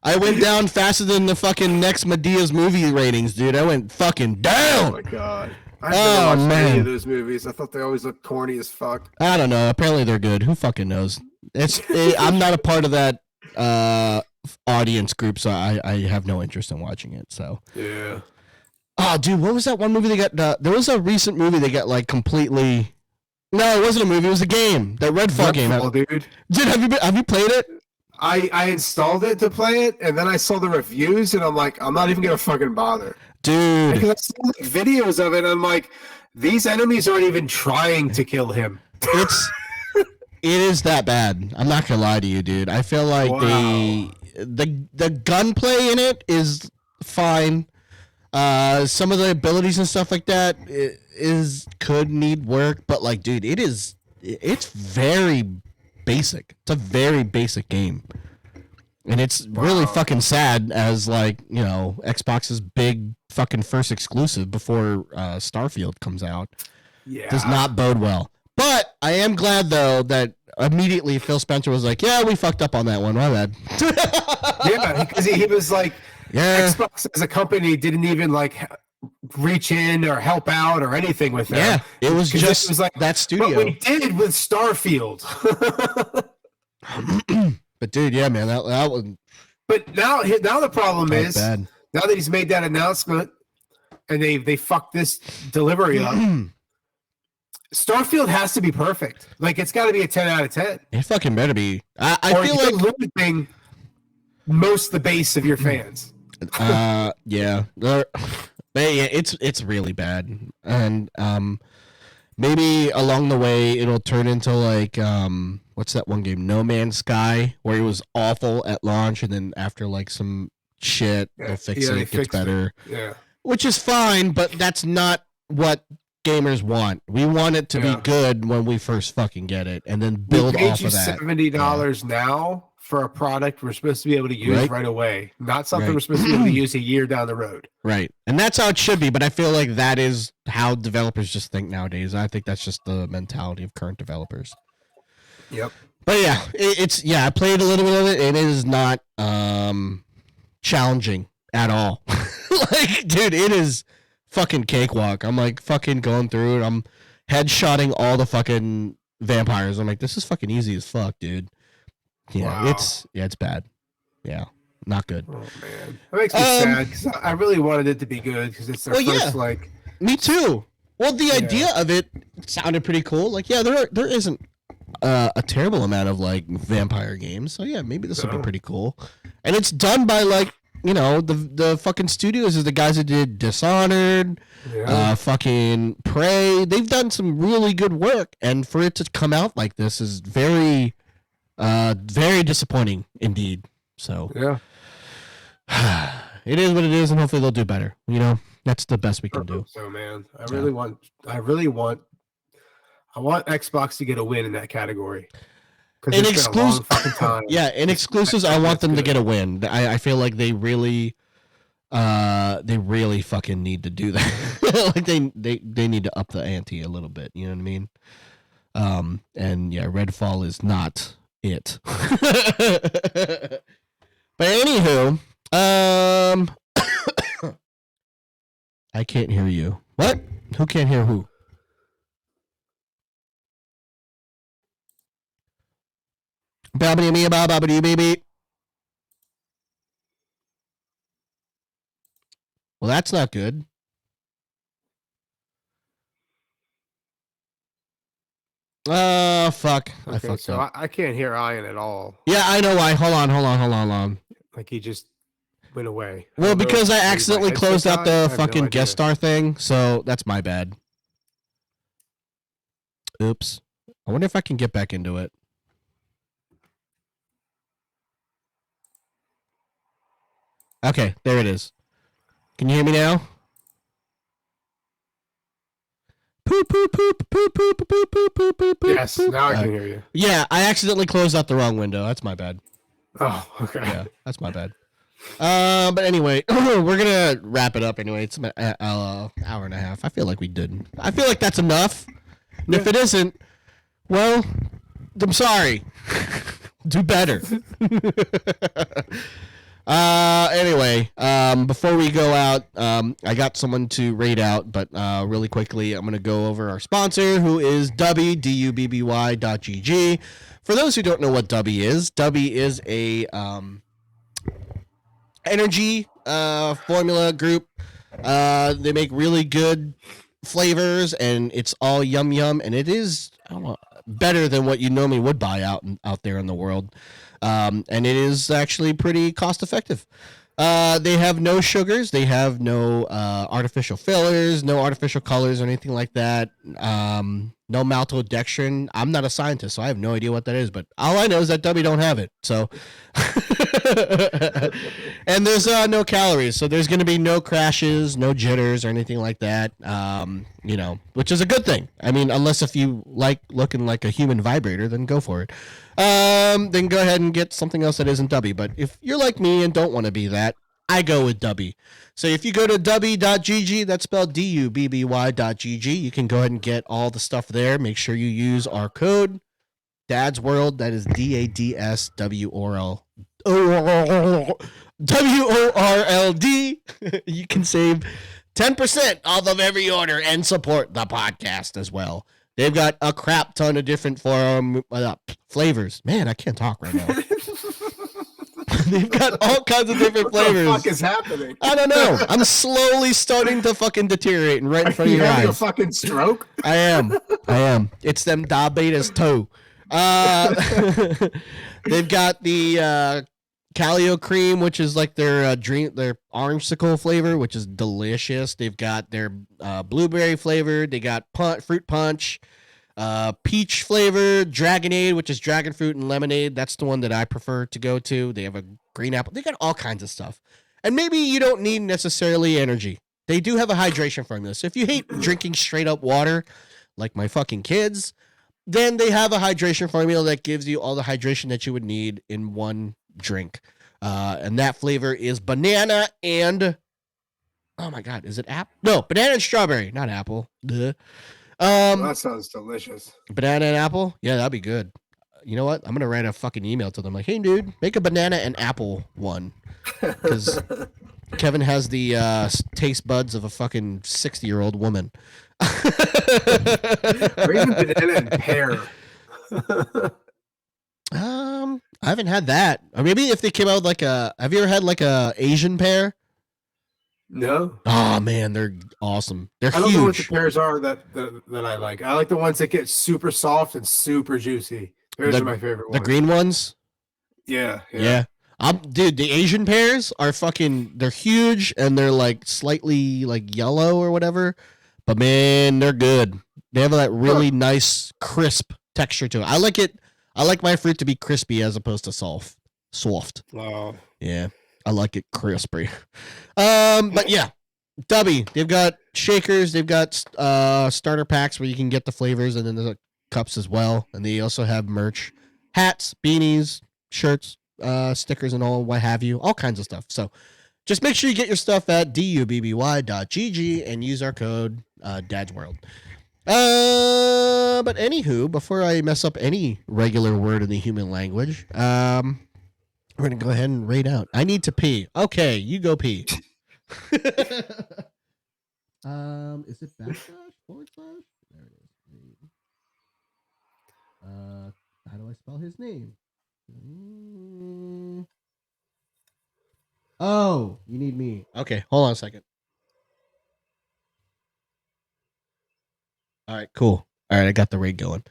I went down faster than the fucking next Medea's movie ratings, dude. I went fucking down. Oh, my God. I've never watched any of those movies. I thought they always looked corny as fuck. I don't know. Apparently they're good. Who fucking knows? I'm not a part of that audience group, so I have no interest in watching it. So yeah. Oh, dude, what was that one movie they got? There was a recent movie they got like completely No, it wasn't a movie. It was a game. That Redfall game. Dude. Dude, have you played it? I installed it to play it, and then I saw the reviews, and I'm like, I'm not even gonna fucking bother, dude. Because I saw like, videos of it, and I'm like, these enemies aren't even trying to kill him. It is that bad. I'm not gonna lie to you, dude. I feel like the gunplay in it is fine. Some of the abilities and stuff like that could need work, but like, dude, it's very basic. It's a very basic game, and it's really fucking sad as like, you know, Xbox's big fucking first exclusive before Starfield comes out. Yeah, does not bode well. But I am glad though that immediately Phil Spencer was like, "Yeah, we fucked up on that one. My bad." Yeah, because he was like, yeah. Xbox as a company didn't even like reach in or help out or anything with them. Yeah, it was just it was like that studio. What we did with Starfield. But dude, yeah, man, that was. But now the problem is bad. Now that he's made that announcement and they fucked this delivery up. Starfield has to be perfect. Like, it's got to be a 10 out of 10. It fucking better be. I feel like losing most the base of your fans. Yeah. It's really bad. And maybe along the way it'll turn into like what's that one game, No Man's Sky, where it was awful at launch, and then after like some shit they'll fix it, it gets better. Yeah. Which is fine, but that's not what gamers want. We want it to be good when we first fucking get it, and then build off of that. $70 now for a product we're supposed to be able to use right away, not something we're supposed to be able to use a year down the road. Right, and that's how it should be. But I feel like that is how developers just think nowadays. I think that's just the mentality of current developers. Yep. But yeah, I played a little bit of it, and it is not challenging at all. Like, dude, it is fucking cakewalk. I'm like fucking going through it. I'm headshotting all the fucking vampires. I'm like, this is fucking easy as fuck, dude. Yeah, it's bad. Yeah, not good. Oh man, that makes me sad because I really wanted it to be good because it's their first like. Me too. Well, the idea of it sounded pretty cool. Like, yeah, there isn't a terrible amount of like vampire games, so yeah, maybe this will be pretty cool. And it's done by like, you know, the fucking studios is the guys that did Dishonored, fucking Prey. They've done some really good work, and for it to come out like this is very, very disappointing indeed. So it is what it is, and hopefully they'll do better. You know, that's the best we can do. So man, I want Xbox to get a win in that category. In exclusive, in exclusives, I want them to get a win. I feel like they really fucking need to do that. Like they need to up the ante a little bit. You know what I mean? And yeah, Redfall is not it. But anywho, I can't hear you. What? Who can't hear who? Baby. Well, that's not good. Fuck. Okay, I fucked up. I can't hear Ian at all. Yeah, I know why. Hold on. Like he just went away. Well, because I accidentally closed out the fucking guest star thing, so that's my bad. Oops. I wonder if I can get back into it. Okay, there it is. Can you hear me now? Yes, now I can hear you. Yeah, I accidentally closed out the wrong window. That's my bad. Oh, okay. Yeah, that's my bad. But anyway, we're gonna wrap it up anyway. It's an hour and a half. I feel like we did. I feel like that's enough. And if it isn't, well, I'm sorry. Do better. Anyway, before we go out, I got someone to rate out, but really quickly, I'm going to go over our sponsor, who is Dubby.gg. For those who don't know what Dubby is a energy formula group. They make really good flavors, and it's all yum, and it is better than what you normally would buy out there in the world, and it is actually pretty cost effective. They have no sugars. They have no artificial fillers, no artificial colors or anything like that. No maltodextrin. I'm not a scientist, so I have no idea what that is. But all I know is that W don't have it. So, and there's no calories, so there's going to be no crashes, no jitters or anything like that. Which is a good thing. I mean, unless if you like looking like a human vibrator, then go for it. Then go ahead and get something else that isn't W. But if you're like me and don't want to be that, I go with W. So if you go to w.gg, that's spelled dubby.gg, you can go ahead and get all the stuff there. Make sure you use our code Dad's World. That is DADSWORL. WORLD. You can save 10% off of every order and support the podcast as well. They've got a crap ton of different flavors. Man, I can't talk right now. They've got all kinds of different flavors. What the fuck is happening? I don't know. I'm slowly starting to fucking deteriorate right in front of your eyes. Having a fucking stroke? I am. It's them diabetes too. They've got the Calio cream, which is like their their orangesicle flavor, which is delicious. They've got their blueberry flavor. They got fruit punch, peach flavor, dragonade, which is dragon fruit and lemonade. That's the one that I prefer to go to. They have a green apple. They got all kinds of stuff. And maybe you don't need necessarily energy. They do have a hydration formula. So if you hate drinking straight up water, like my fucking kids, then they have a hydration formula that gives you all the hydration that you would need in one drink. And that flavor is banana and, oh my God, is it apple? No, banana and strawberry, not apple. Duh. That sounds delicious. Banana and apple? Yeah, that'd be good. You know what? I'm going to write a fucking email to them like, hey, dude, make a banana and apple one. Because Kevin has the taste buds of a fucking 60-year-old woman. Or even banana and pear. I haven't had that. Or maybe if they came out with like have you ever had like a Asian pear? No. Oh man, they're awesome. They're huge. I don't know what the pears are that I like. I like the ones that get super soft and super juicy. Pears are my favorite ones. The green ones? Yeah. Dude, the Asian pears are fucking, they're huge and they're like slightly like yellow or whatever. But man, they're good. They have that really nice crisp texture to it. I like my fruit to be crispy as opposed to soft. Wow. Yeah. I like it crispy. But yeah, Dubby, they've got shakers, they've got starter packs where you can get the flavors, and then there's cups as well. And they also have merch, hats, beanies, shirts, stickers, and all what have you, all kinds of stuff. So just make sure you get your stuff at dubby.gg and use our code Dad's World. But anywho, before I mess up any regular word in the human language, we're gonna go ahead and rate out. I need to pee. Okay, you go pee. Is it / There it is. How do I spell his name? Oh, you need me. Okay, hold on a second. All right, cool. All right, I got the rate going.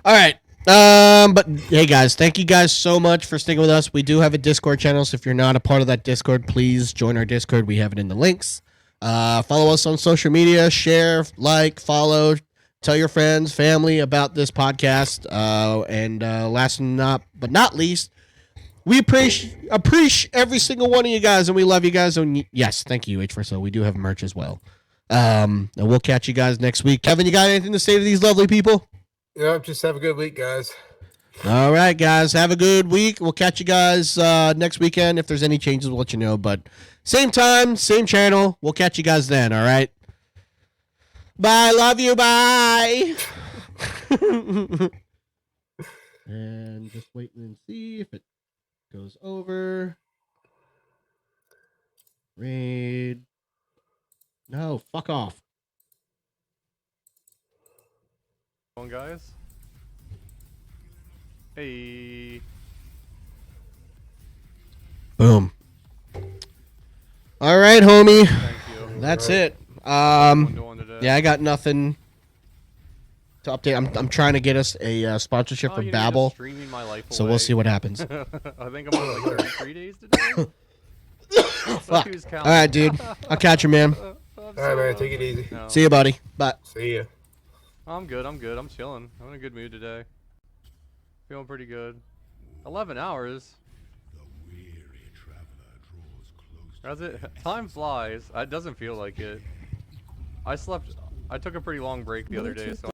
All right. But hey guys, thank you guys so much for sticking with us. We do have a Discord channel, so if you're not a part of that Discord, please join our Discord. We have it in the links. Follow us on social media, share, like, follow, tell your friends, family about this podcast. And last but not least, we appreciate every single one of you guys, and we love you guys. And yes, thank you, H4So. We do have merch as well. And we'll catch you guys next week. Kevin, you got anything to say to these lovely people? Yeah, just have a good week, guys. All right, guys, have a good week. We'll catch you guys next weekend. If there's any changes, we'll let you know. But same time, same channel. We'll catch you guys then, all right? Bye. Love you. Bye. And just wait and see if it goes over. Raid. No, fuck off. On, guys. Hey. Boom. All right, homie. Thank you. That's it. What you doing today? Yeah, I got nothing. to update. I'm trying to get us a sponsorship Oh, for you know, just Babbel, streaming my life so away. we'll see what happens. I think I'm on like 33 days today. Fuck. Who's All counting? right, dude. I'll catch you, man. All right, man. Take it easy. No. See you, buddy. Bye. See ya. I'm good. I'm good. I'm chilling. I'm in a good mood today. Feeling pretty good. 11 hours. How's it? Time flies. It doesn't feel like it. I took a pretty long break the other day, so